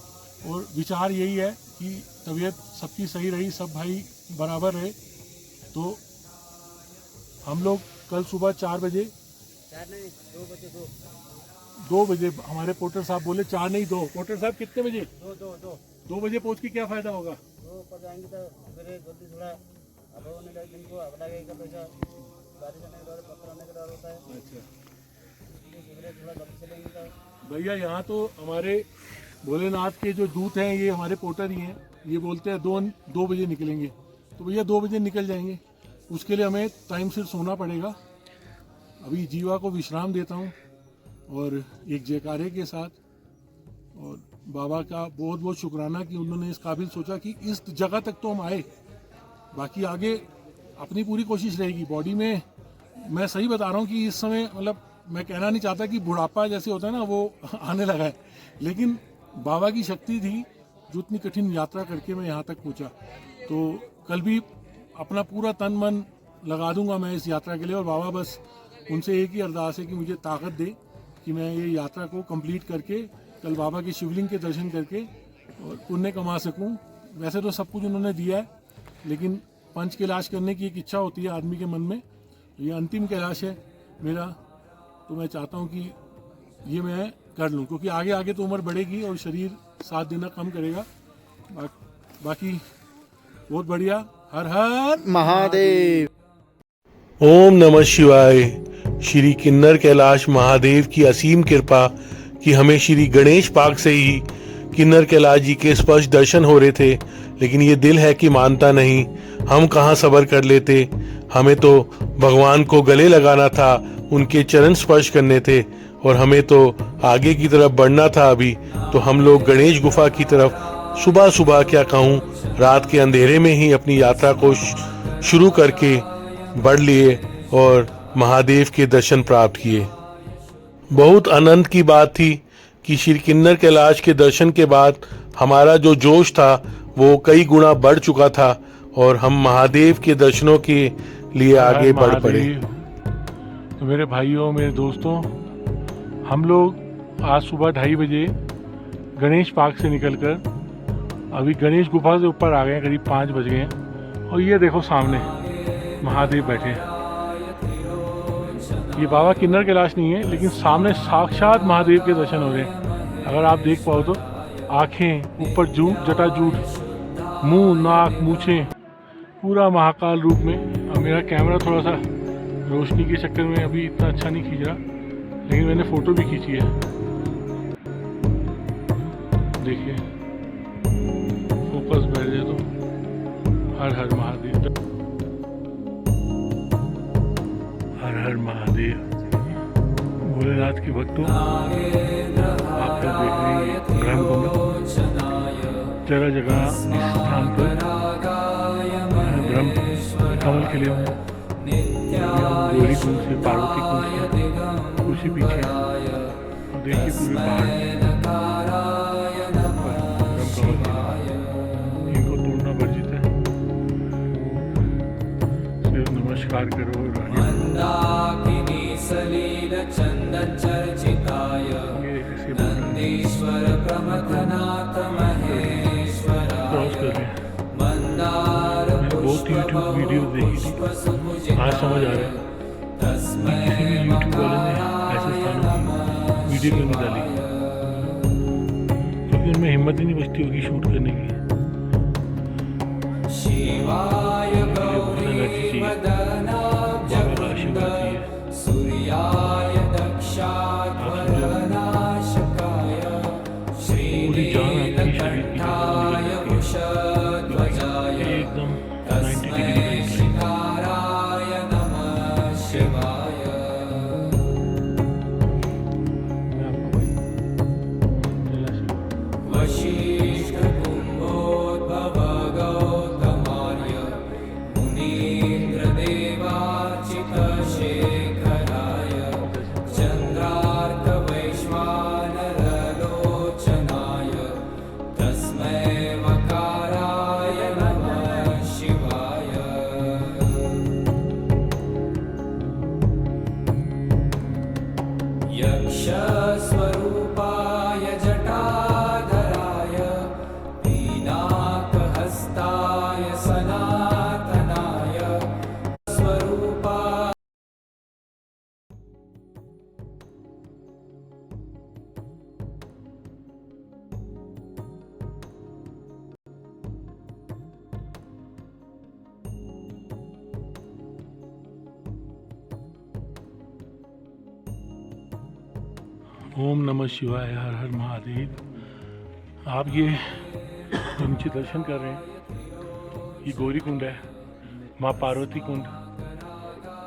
और विचार यही है कि तबीयत सबकी सही रही, सब भाई बराबर रहे। तो हम लोग कल सुबह 4 बजे 2 बजे हमारे पोर्टर साहब बोले 4 नहीं 2। पोर्टर साहब कितने बजे? 2 बजे पहुंच के क्या फायदा होगा? 2 पर जाएंगे तो फिर जल्दी थोड़ा अब होने लगे, दिन को अब लगेगा पैसा, गाड़ी चलने के डर, पत्थर आने का डर होता है। अच्छा इसलिए थोड़ा जल्दी चलेंगे तो भैया, यहाँ तो हमारे भोलेनाथ के जो दूत हैं ये हमारे पोर्टर ही हैं। ये बोलते हैं 2 बजे निकलेंगे, तो भैया 2 बजे निकल जाएंगे। उसके लिए हमें टाइम से सोना पड़ेगा। अभी जीवा को विश्राम देता हूँ और एक जयकारे के साथ। और बाबा का बहुत बहुत शुक्राना कि उन्होंने इस काबिल सोचा कि इस जगह तक तो हम आए। बाकी आगे अपनी पूरी कोशिश रहेगी। बॉडी में मैं सही बता रहा हूँ कि इस समय मतलब मैं कहना नहीं चाहता कि बुढ़ापा जैसे होता है ना वो आने लगा है, लेकिन बाबा की शक्ति थी जो इतनी कठिन यात्रा करके मैं यहाँ तक पहुँचा। तो कल भी अपना पूरा तन मन लगा दूंगा मैं इस यात्रा के लिए। और बाबा बस उनसे एक ही अरदास है कि मुझे ताकत दे कि मैं ये यात्रा को कंप्लीट करके कल बाबा के शिवलिंग के दर्शन करके और पुण्य कमा सकूं। वैसे तो सब कुछ उन्होंने दिया है, लेकिन पंच कैलाश करने की एक इच्छा होती है आदमी के मन में। ये अंतिम कैलाश है मेरा, तो मैं चाहता हूँ कि ये मैं कर लूँ, क्योंकि आगे आगे तो उम्र बढ़ेगी और शरीर साथ देना कम करेगा। बाकी बहुत बढ़िया। हर हर महादेव। ओम नमः शिवाय। श्री किन्नर कैलाश महादेव की असीम कृपा कि हमें श्री गणेश पाक से ही किन्नर कैलाश जी के स्पष्ट दर्शन हो रहे थे, लेकिन ये दिल है कि मानता नहीं। हम कहाँ सब्र कर लेते, हमें तो भगवान को गले लगाना था, उनके चरण स्पर्श करने थे, और हमें तो आगे की तरफ बढ़ना था। अभी तो हम लोग गणेश गुफा की तरफ सुबह सुबह, क्या कहूँ, रात के अंधेरे में ही अपनी यात्रा को शुरू करके बढ़ लिए और महादेव के दर्शन प्राप्त किए। बहुत आनंद की बात थी कि श्री किन्नर कैलाश के दर्शन के बाद हमारा जो जोश था वो कई गुना बढ़ चुका था और हम महादेव के दर्शनों के लिए आगे बढ़ पड़े। तो मेरे भाइयों, मेरे दोस्तों, हम लोग आज सुबह 2:30 बजे गणेश पार्क से निकलकर अभी गणेश गुफा से ऊपर आ गए हैं, करीब 5 बज गए हैं। और ये देखो सामने महादेव बैठे हैं। ये बाबा किन्नर कैलाश नहीं है, लेकिन सामने साक्षात महादेव के दर्शन हो रहे हैं। अगर आप देख पाओ तो आंखें ऊपर, जूट जटाजूट, मुंह, नाक, मूछें, पूरा महाकाल रूप में। अब मेरा कैमरा थोड़ा सा रोशनी के चक्कर में अभी इतना अच्छा नहीं खींच रहा, लेकिन मैंने फ़ोटो भी खींची है। देखिए फोकस बैठ जाए तो। हर हर महादेव, हर हर महादेव। भोलेनाथ के भक्तों, आप लोग देख रहे हैं ब्रह्म कमल, जगह जगह इस स्थान पर ब्रह्म कमल खिले हुए हैं। गौरी कुंड से, पार्वती कुंड से उसी पीछे, और देखिए पूरे पहाड़ इनको तोड़ना वर्जित है। सिर्फ नमस्कार करो और बहुत यूट्यूब वीडियो देखी थी, आज समझ आ रहा है कि किसी भी यूट्यूब वाले ने ऐसे स्थानों की वीडियो क्यों नहीं डाली, क्योंकि उनमें हिम्मत ही नहीं बचती होगी शूट करने की। एनर्जी चाहिए, बाबा का आशीर्वाद चाहिए। पूरी जान आपकी शरीर की एकदम 90 डिग्री स्वरूपाय जटाधराय पीनाकहस्ताय सनातनाय स्वरूपा। ओम नमः शिवाय, हर हर महादेव। आप ये जो नीचे दर्शन कर रहे हैं, ये गौरी कुंड है, माँ पार्वती कुंड।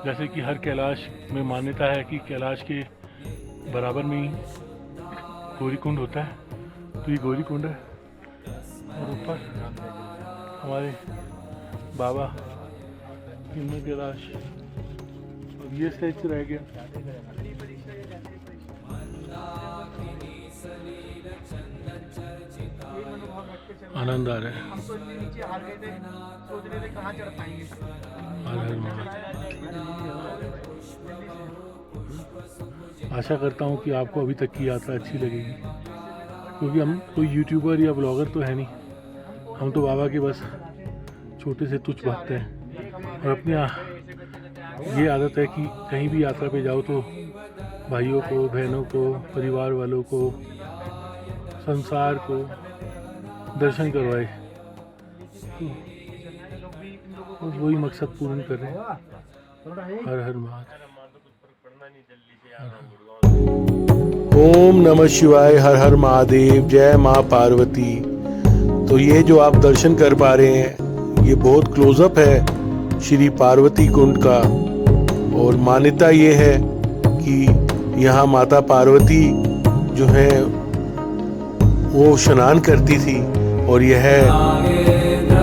जैसे कि हर कैलाश में मान्यता है कि कैलाश के बराबर में ही गौरी कुंड होता है, तो ये गौरी कुंड है। और ऊपर हमारे बाबा किन्नर कैलाश। अब ये स्टेज रह गया। आनंद आ रहा है। हम तो नीचे हार गए थे, सोच रहे थे कहाँ चढ़ पाएंगे। हर हर महादेव। आशा करता हूँ कि आपको अभी तक की यात्रा अच्छी लगेगी, क्योंकि हम कोई यूट्यूबर या ब्लॉगर तो है नहीं, हम तो बाबा के बस छोटे से तुच्छ भक्त हैं। और अपनी ये आदत है कि कहीं भी यात्रा पे जाओ तो भाइयों को, बहनों को, परिवार वालों को, संसार को दर्शन करवाए। तो वही मकसद पूर्ण कर रहे हैं। हर हर महादेव। ओम नमः शिवाय, हर हर महादेव, जय माँ पार्वती। तो ये जो आप दर्शन कर पा रहे हैं, ये बहुत क्लोजअप है श्री पार्वती कुंड का। और मान्यता ये है कि यहाँ माता पार्वती जो है वो स्नान करती थी। और यह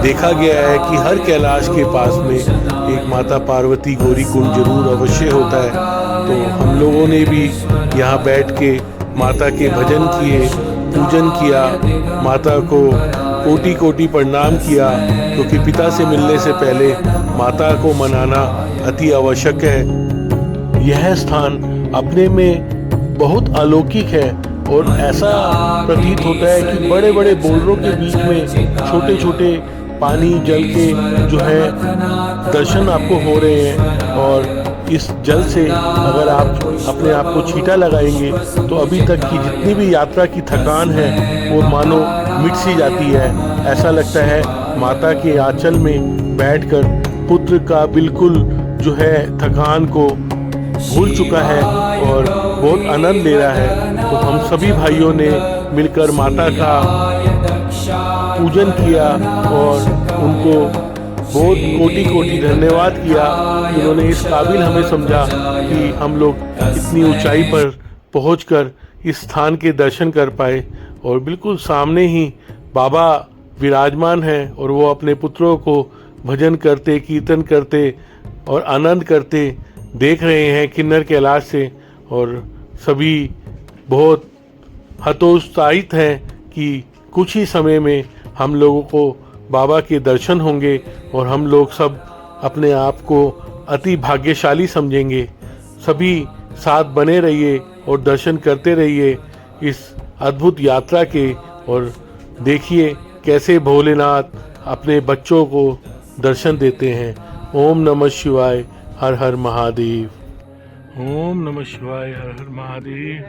देखा गया है कि हर कैलाश के पास में एक माता पार्वती गौरी कुंड जरूर अवश्य होता है। तो हम लोगों ने भी यहाँ बैठ के माता के भजन किए, पूजन किया, माता को कोटि कोटि प्रणाम किया, क्योंकि पिता से मिलने से पहले माता को मनाना अति आवश्यक है। यह स्थान अपने में बहुत अलौकिक है और ऐसा प्रतीत होता है कि बड़े बड़े बोल्डरों के बीच में छोटे छोटे पानी जल के जो है दर्शन आपको हो रहे हैं। और इस जल से अगर आप अपने आप को छींटा लगाएंगे तो अभी तक की जितनी भी यात्रा की थकान है वो मानो मिट सी जाती है। ऐसा लगता है माता के आंचल में बैठकर पुत्र का बिल्कुल जो है थकान को भूल चुका है और बहुत आनंद ले रहा है। तो हम सभी भाइयों ने मिलकर माता का पूजन किया और उनको बहुत कोटि कोटि धन्यवाद किया। उन्होंने इस काबिल हमें समझा कि हम लोग इतनी ऊंचाई पर पहुंचकर इस स्थान के दर्शन कर पाए। और बिल्कुल सामने ही बाबा विराजमान हैं और वो अपने पुत्रों को भजन करते, कीर्तन करते और आनंद करते देख रहे हैं किन्नर कैलाश से। और सभी बहुत हतोत्साहित हैं कि कुछ ही समय में हम लोगों को बाबा के दर्शन होंगे और हम लोग सब अपने आप को अति भाग्यशाली समझेंगे। सभी साथ बने रहिए और दर्शन करते रहिए इस अद्भुत यात्रा के। और देखिए कैसे भोलेनाथ अपने बच्चों को दर्शन देते हैं। ओम नमः शिवाय, हर हर महादेव। ओम नमः शिवाय, हर हर महादेव।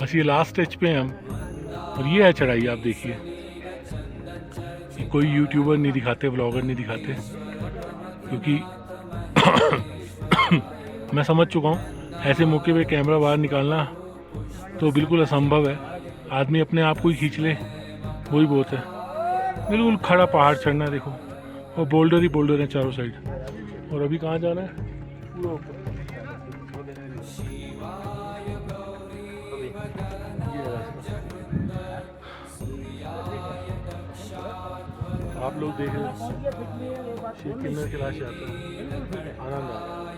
बस ये लास्ट स्टेज पे हैं हम और ये है चढ़ाई। आप देखिए, कोई यूट्यूबर नहीं दिखाते, व्लॉगर नहीं दिखाते, क्योंकि मैं समझ चुका हूँ ऐसे मौके पे कैमरा बाहर निकालना तो बिल्कुल असंभव है। आदमी अपने आप को ही खींच ले, वही बहुत है। बिल्कुल खड़ा पहाड़ चढ़ना है, देखो, और बोल्डर ही बोल्डर हैं चारों साइड। और अभी कहाँ जाना है? पूरा ऊपर। आप लोग देख रहे हैं श्री किन्नर कैलाश यात्रा, आनंद आ रहा है।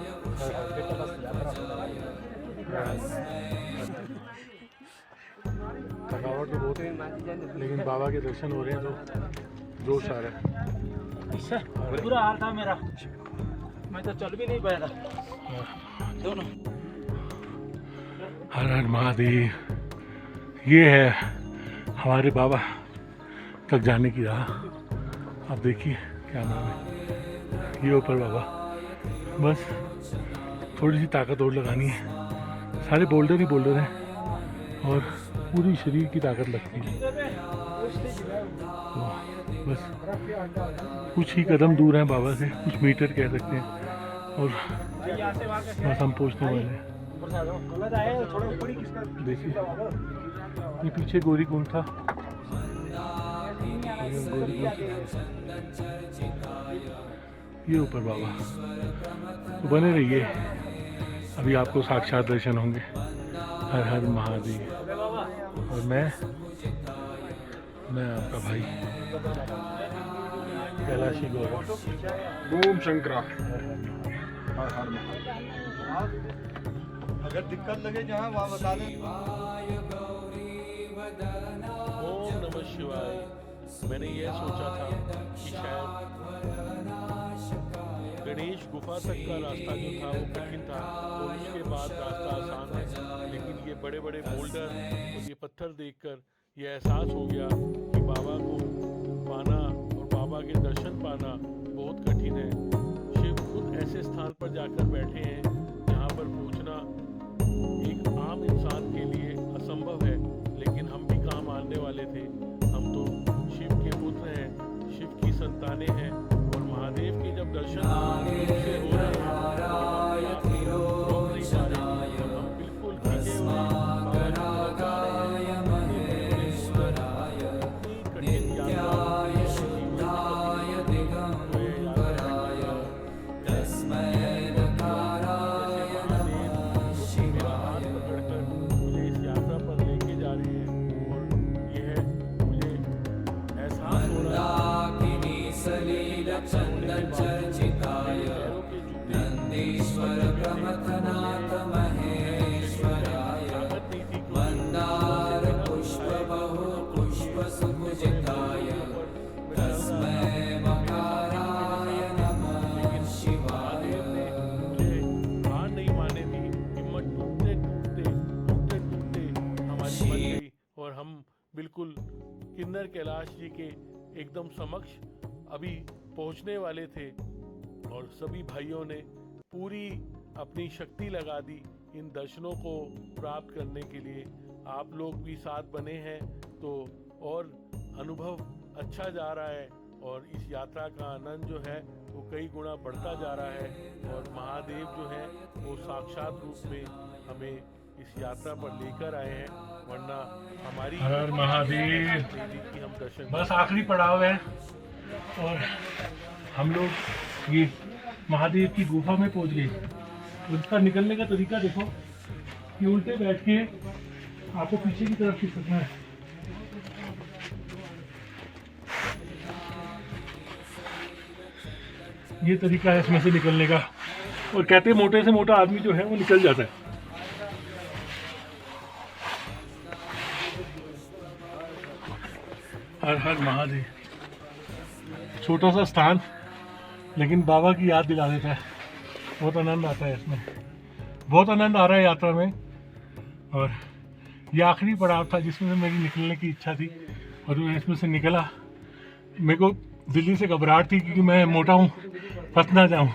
थकावट तो बहुत है, लेकिन बाबा के दर्शन हो रहे हैं तो जोश आ रहा है। बुरा हाल था मेरा, मैं तो चल भी नहीं पाया था दोनों। हर हर महादेव। ये है हमारे बाबा तक जाने की राह। आप देखिए क्या नाम है, ये ऊपर बाबा। बस थोड़ी सी ताकत और लगानी है। सारे बोल्डर ही बोल्डर हैं और पूरी शरीर की ताकत लगती है। तो बस कुछ ही कदम दूर हैं बाबा से, कुछ मीटर कह सकते हैं, और बस हम पहुँचने वाले हैं। देखिए ये पीछे गौरी कुंड था, ये ऊपर बाबा। तो बने रहिए, अभी आपको साक्षात दर्शन होंगे। हर हर महादेव। और मैं आपका भाई कैलाशी गौरव। ओम शंकरा। हर हर महादेव। अगर दिक्कत लगे जहाँ वहाँ बता दें। ओम नमः शिवाय। मैंने ये सोचा था कि शायद गणेश गुफा तक का रास्ता जो था वो कठिन था और उसके बाद रास्ता आसान है, लेकिन ये बड़े बड़े बोल्डर और ये पत्थर देखकर ये एहसास हो गया कि बाबा को पाना और बाबा परमात्मा के दर्शन पाना बहुत कठिन है। शिव खुद ऐसे स्थान पर जाकर बैठे हैं जहाँ पर पहुँचना एक आम इंसान के लिए असंभव है, लेकिन हम भी कहाँ मानने वाले थे। हम तो शिव के पुत्र हैं, शिव की संतानें हैं, और महादेव के जब दर्शन से हो रहे हैं हम बिल्कुल खींचे हुए कठिन यात्रा पर लेके जा रहे हैं, और यह मुझे एहसास हो रहा चर्चिताय नंदीश्वर प्रमथनाथ महेश्वराय मंदार पुष्प बहु पुष्प सुपूजिताय तस्मै मकाराय नमः शिवाय। मुझे हार नहीं माने थी, हिम्मत टूटते हमारी बन गई, और हम बिल्कुल किन्नर कैलाश जी के एकदम समक्ष अभी पहुंचने वाले थे, और सभी भाइयों ने पूरी अपनी शक्ति लगा दी इन दर्शनों को प्राप्त करने के लिए। आप लोग भी साथ बने हैं तो और अनुभव अच्छा जा रहा है, और इस यात्रा का आनंद जो है वो कई गुना बढ़ता जा रहा है, और महादेव जो है वो साक्षात रूप में हमें इस यात्रा पर लेकर आए हैं, वरना हमारी हर हर महादेव। की हम दर्शन बस आखिरी पड़ाव है, और हम लोग ये महादेव की गुफा में पहुंच गए। उसका निकलने का तरीका देखो कि उल्टे बैठ के आपको पीछे की तरफ खिसकना है। ये तरीका है इसमें से निकलने का, और कहते हैं मोटे से मोटा आदमी जो है वो निकल जाता है। हर हर महादेव। छोटा सा स्थान लेकिन बाबा की याद दिला देता है, बहुत आनंद आता है इसमें, बहुत आनंद आ रहा है यात्रा में। और ये आखिरी पड़ाव था जिसमें से मेरी निकलने की इच्छा थी, और मैं इसमें से निकला। मेरे को दिल्ली से घबराहट थी क्योंकि मैं मोटा हूँ, फंस ना जाऊँ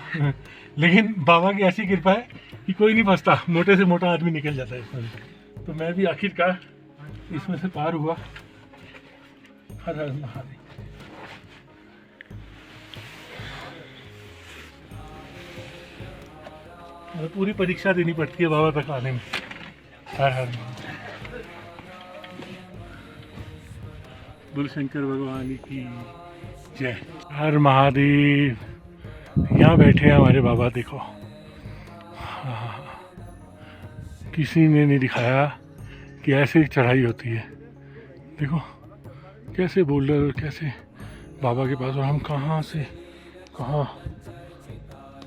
लेकिन बाबा की ऐसी कृपा है कि कोई नहीं फंसता, मोटे से मोटा आदमी निकल जाता है इसमें से। तो मैं भी आखिरकार इसमें से पार हुआ। हर हर महादेव। पूरी परीक्षा देनी पड़ती है बाबा तक आने में। हर हर महादेव। बोल शंकर भगवान की जय। हर महादेव। यहाँ बैठे हैं हमारे बाबा, देखो। किसी ने नहीं दिखाया कि ऐसे चढ़ाई होती है। देखो कैसे बोल्डर, कैसे बाबा के पास, और हम कहाँ से कहाँ,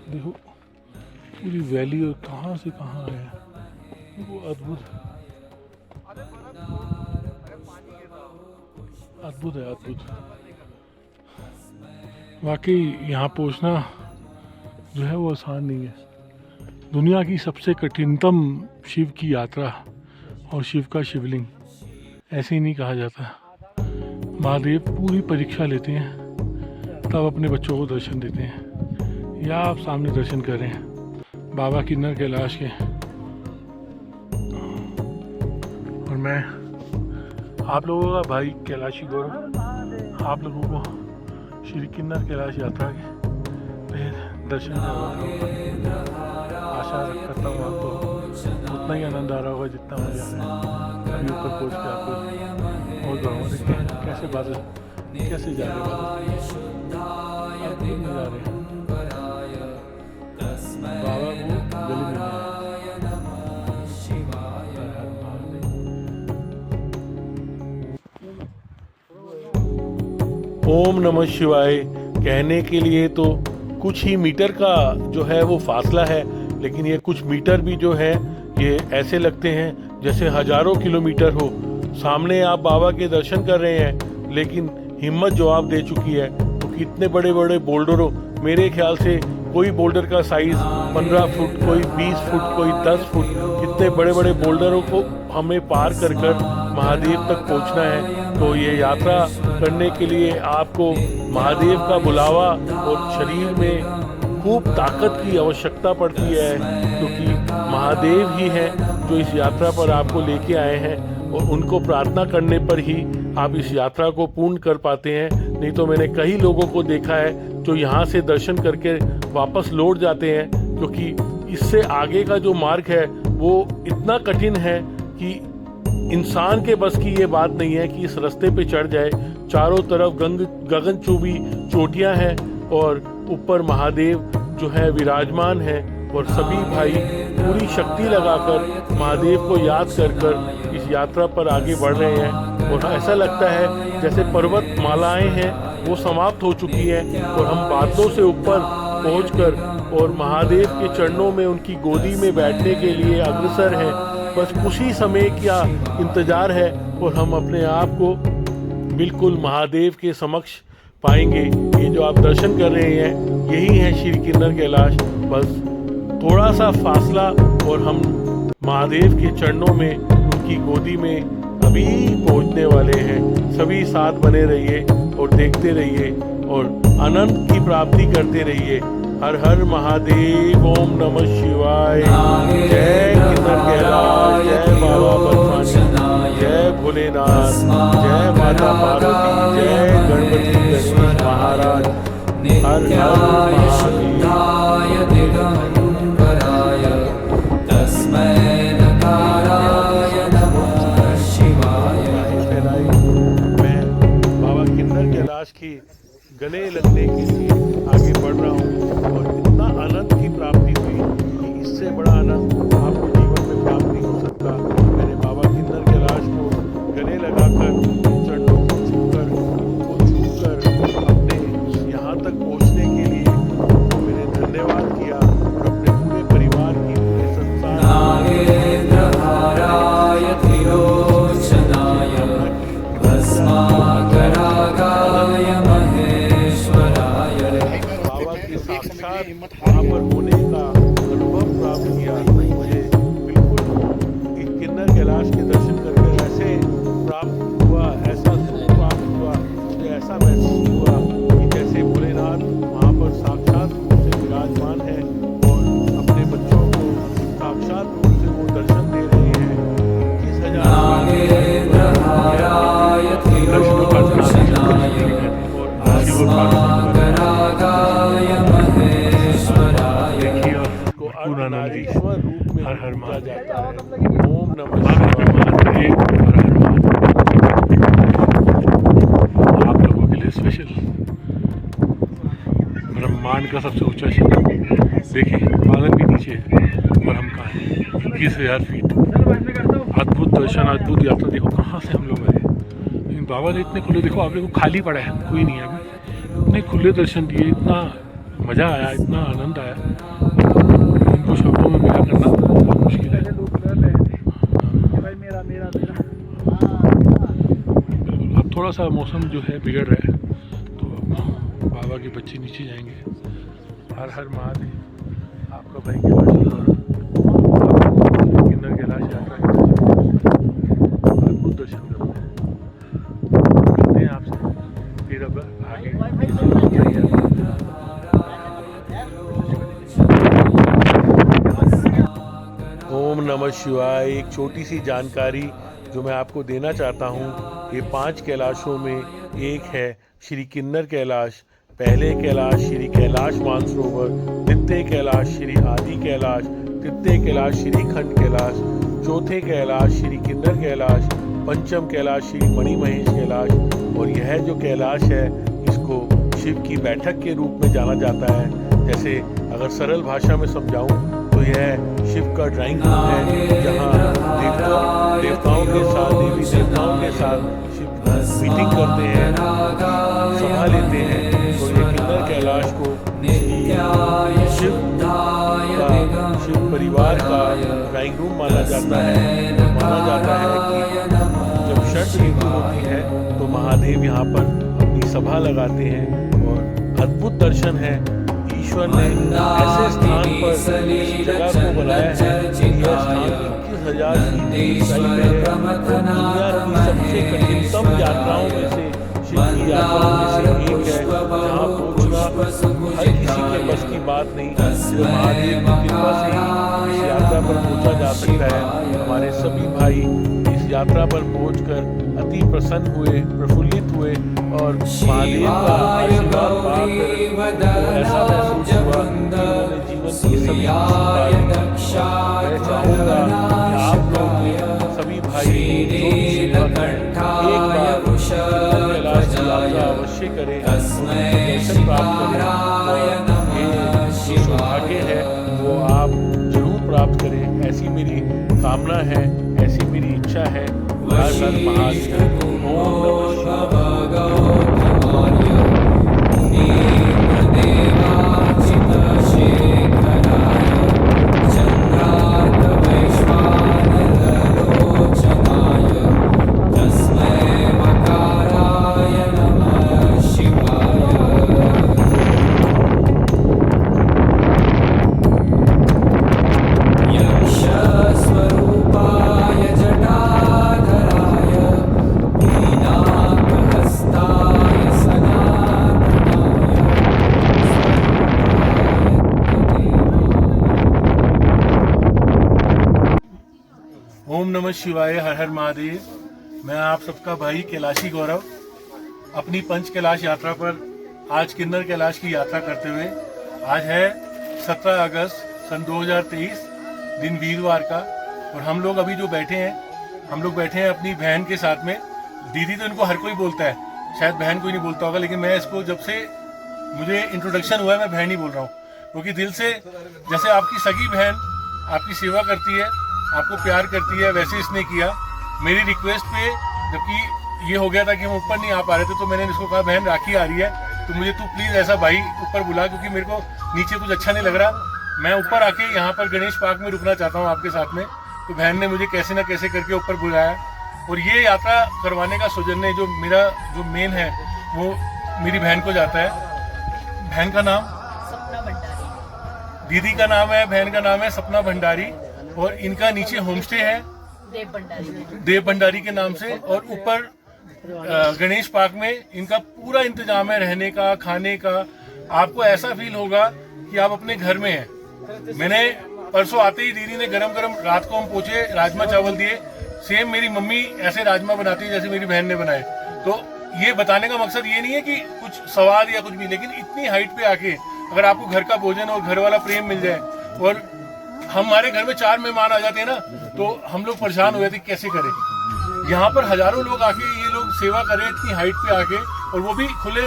देखो पूरी वैली और कहाँ से कहाँ आए हैं। वो अद्भुत अद्भुत है, अद्भुत। वाकई यहाँ पहुँचना जो है वो आसान नहीं है। दुनिया की सबसे कठिनतम शिव की यात्रा और शिव का शिवलिंग, ऐसे ही नहीं कहा जाता। महादेव पूरी परीक्षा लेते हैं तब अपने बच्चों को दर्शन देते हैं। या आप सामने दर्शन कर रहे हैं बाबा किन्नर कैलाश के, और मैं आप लोगों का भाई कैलाशी गौरव आप लोगों को श्री किन्नर कैलाश यात्रा के दर्शन करवाऊंगा। आशा करता हूँ आपको उतना ही आनंद आ रहा होगा जितना मुझे आ रहा है। अभी ऊपर पहुँच के आपको और गाँव देखते हैं कैसे बादल कैसे जा रहे हैं, जा रहे हैं बाबा को गली में ओम नमः शिवाय कहने के लिए तो कुछ ही मीटर का जो है वो फासला है, लेकिन ये कुछ मीटर भी जो है ये ऐसे लगते हैं जैसे हजारों किलोमीटर हो। सामने आप बाबा के दर्शन कर रहे हैं, लेकिन हिम्मत जवाब दे चुकी है। तो कितने बड़े बड़े बोल्डरों, मेरे ख्याल से कोई बोल्डर का साइज 15 फुट, कोई 20 फुट, कोई 10 फुट, इतने बड़े बड़े बोल्डरों को हमें पार कर कर महादेव तक पहुंचना है। तो ये यात्रा करने के लिए आपको महादेव का बुलावा और शरीर में खूब ताकत की आवश्यकता पड़ती है, क्योंकि महादेव ही हैं जो इस यात्रा पर आपको लेके आए हैं और उनको प्रार्थना करने पर ही आप इस यात्रा को पूर्ण कर पाते हैं। नहीं तो मैंने कई लोगों को देखा है जो यहाँ से दर्शन करके वापस लौट जाते हैं, क्योंकि इससे आगे का जो मार्ग है वो इतना कठिन है कि इंसान के बस की ये बात नहीं है कि इस रास्ते पे चढ़ जाए। चारों तरफ गगनचुंबी चोटियां हैं और ऊपर महादेव जो है विराजमान है, और सभी भाई पूरी शक्ति लगाकर महादेव को याद कर कर इस यात्रा पर आगे बढ़ रहे हैं। और ऐसा लगता है जैसे पर्वत मालाएं हैं वो समाप्त हो चुकी हैं और हम बादलों से ऊपर पहुंचकर और महादेव के चरणों में उनकी गोदी में बैठने के लिए अग्रसर हैं। बस कुछ ही समय का इंतजार है और हम अपने आप को बिल्कुल महादेव के समक्ष पाएंगे। ये जो आप दर्शन कर रहे हैं यही है श्री किन्नर कैलाश। बस थोड़ा सा फासला और हम महादेव के चरणों में उनकी गोदी में अभी पहुंचने वाले हैं। सभी साथ बने रहिए और देखते रहिए और आनंद की प्राप्ति करते रहिए। हर हर महादेव, ओम नमः शिवाय, जय किन्नर कैलाश, जय बाबा बर्फानी, जय भोलेनाथ, जय माता पार्वती, जय गणपति गणेश महाराज। हर हर महादेव। दिगंबराय तस्मै नकाराय नमः शिवाय। मैं बाबा किन्नर कैलाश की गले लगने के लिए आगे बढ़ रहा हूँ और इतना आनंद की प्राप्ति हुई कि इससे बड़ा आनंद आपको जीवन में प्राप्त नहीं हो सकता। मैंने बाबा किन्नर कैलाश को गले लगाकर चरणों को छूकर अपने यहाँ तक पहुँचने के लिए मैंने धन्यवाद किया और अपने पूरे परिवार की, पूरे संसार नागेन्द्रहाराय त्रिलोचनाय भस्माकरागाय साक्षात वहाँ पर होने का अनुभव प्राप्त किया। मुझे बिल्कुल एक किन्नर कैलाश के दर्शन करके ऐसे प्राप्त हुआ, ऐसा सुख प्राप्त हुआ, मुझे ऐसा महसूस हुआ कि जैसे भोलेनाथ वहाँ पर साक्षात रूप से विराजमान है और अपने बच्चों को साक्षात रूप से वो दर्शन दे रहे हैं। 21,000 हर हर महादेव। ओम नमः शिवाय। आप लोगों के लिए स्पेशल ब्रह्मांड का सबसे ऊंचा शिखर देखिए, बादल भी नीचे है और हम कहाँ हैं 21,000 फीट। अद्भुत दर्शन, अद्भुत यात्रा। देखो कहाँ से हम लोग आए। बाबा ने इतने खुले, देखो आप लोगों को खाली पड़ा है, कोई नहीं है अभी, इतने खुले दर्शन दिए, इतना मज़ा आया, इतना आनंद आया, इनको शब्दों में बयां करना बहुत मुश्किल है। अब थोड़ा सा मौसम जो है बिगड़ रहा है तो बाबा के बच्चे नीचे जाएंगे। हर हर महादेव। आपका भाई किन्नर कैलाश यात्रा के अद्भुत दर्शन करते हैं। मिलते हैं आपसे फिर अब आगे। ओम नमः शिवाय। एक छोटी सी जानकारी जो मैं आपको देना चाहता हूँ, ये 5 कैलाशों में एक है श्री किन्नर कैलाश। पहले कैलाश श्री कैलाश मानसरोवर, द्वितीय कैलाश श्री आदि कैलाश, तृतीय कैलाश श्री खंड कैलाश, चौथे कैलाश श्री किन्नर कैलाश, पंचम कैलाश श्री मणिमहेश कैलाश। और यह जो कैलाश है इसको शिव की बैठक के रूप में जाना जाता है। जैसे अगर सरल भाषा में समझाऊं तो यह शिव का ड्राइंग रूम है, जहाँ देवताओं के साथ, देवी देवताओं के साथ शिव मीटिंग करते हैं, सभा लेते हैं। तो ये किन्नर कैलाश को शिव परिवार का ड्राइंग रूम माना जाता है। माना जाता है कि जब शरद ऋतु होती है तो महादेव यहाँ पर अपनी सभा लगाते हैं और अद्भुत दर्शन है। ईश्वर ने ऐसे स्थान पर इस जगह को बनाया है। यह स्थान 10,000 सीट ऊंचाई पे है और दुनिया की सबसे कठिनतम यात्राओं में से शिव की यात्राओं में से एक है, जहाँ पहुँचना हर किसी के बस की बात नहीं। जो महादेव की कृपा से ही इस यात्रा पर पहुँचा जा सकता है। हमारे सभी भाई इस यात्रा पर पहुंचकर अति प्रसन्न हुए, प्रफुल्लित हुए और महादेव का आशीर्वाद पाकर तो ऐसा महसूस हुआ कि उन्होंने जीवन की सभी खुशी मैं चाहूँगा कि आप लोग सभी भाई जो भी सेवक हैं, एक बार कैलाश की यात्रा अवश्य करें, दर्शन प्राप्त करें। ये जो सौभाग्य है वो आप जरूर प्राप्त करें, ऐसी मेरी कामना है, ऐसी मेरी इच्छा है। हर हर महादेव। ओम नमः ओम नमः शिवाय। हर हर महादेव। मैं आप सबका भाई कैलाशी गौरव अपनी पंच कैलाश यात्रा पर आज किन्नर कैलाश की यात्रा करते हुए, आज है 17 अगस्त सन 2023 दिन वीरवार का, और हम लोग अभी जो बैठे हैं, हम लोग बैठे हैं अपनी बहन के साथ में। दीदी तो इनको हर कोई बोलता है, शायद बहन कोई नहीं बोलता होगा, लेकिन मैं इसको जब से मुझे इंट्रोडक्शन हुआ है मैं बहन ही बोल रहा हूँ, क्योंकि दिल से जैसे आपकी सगी बहन आपकी सेवा करती है, आपको प्यार करती है, वैसे इसने किया। मेरी रिक्वेस्ट पे, जबकि ये हो गया था कि हम ऊपर नहीं आ पा रहे थे, तो मैंने इसको कहा बहन राखी आ रही है तो मुझे तू प्लीज ऐसा भाई ऊपर बुला, क्योंकि मेरे को नीचे कुछ अच्छा नहीं लग रहा। मैं ऊपर आके यहाँ पर गणेश पार्क में रुकना चाहता हूँ आपके साथ में। तो बहन ने मुझे कैसे ना कैसे करके ऊपर बुलाया, और ये यात्रा करवाने का सौजन्य जो मेरा जो मेन है वो मेरी बहन को जाता है। बहन का नाम सपना भंडारी, दीदी का नाम है, बहन का नाम है सपना भंडारी, और इनका नीचे होम स्टे है देव भंडारी के नाम से, और ऊपर गणेश पार्क में इनका पूरा इंतजाम है रहने का, खाने का। आपको ऐसा फील होगा कि आप अपने घर में हैं। मैंने परसों आते ही दीदी ने गरम गरम रात को हम पहुंचे राजमा चावल दिए, सेम मेरी मम्मी ऐसे राजमा बनाती है जैसे मेरी बहन ने बनाए। तो ये बताने का मकसद ये नहीं है कि कुछ स्वाद या कुछ भी, लेकिन इतनी हाइट पे आके अगर आपको घर का भोजन और घर वाला प्रेम मिल जाए, और हमारे घर में 4 मेहमान आ जाते हैं ना, तो हम लोग परेशान हो जाते कैसे करें। यहाँ पर हजारों लोग आके ये लोग सेवा करें इतनी हाइट पे आके, और वो भी खुले,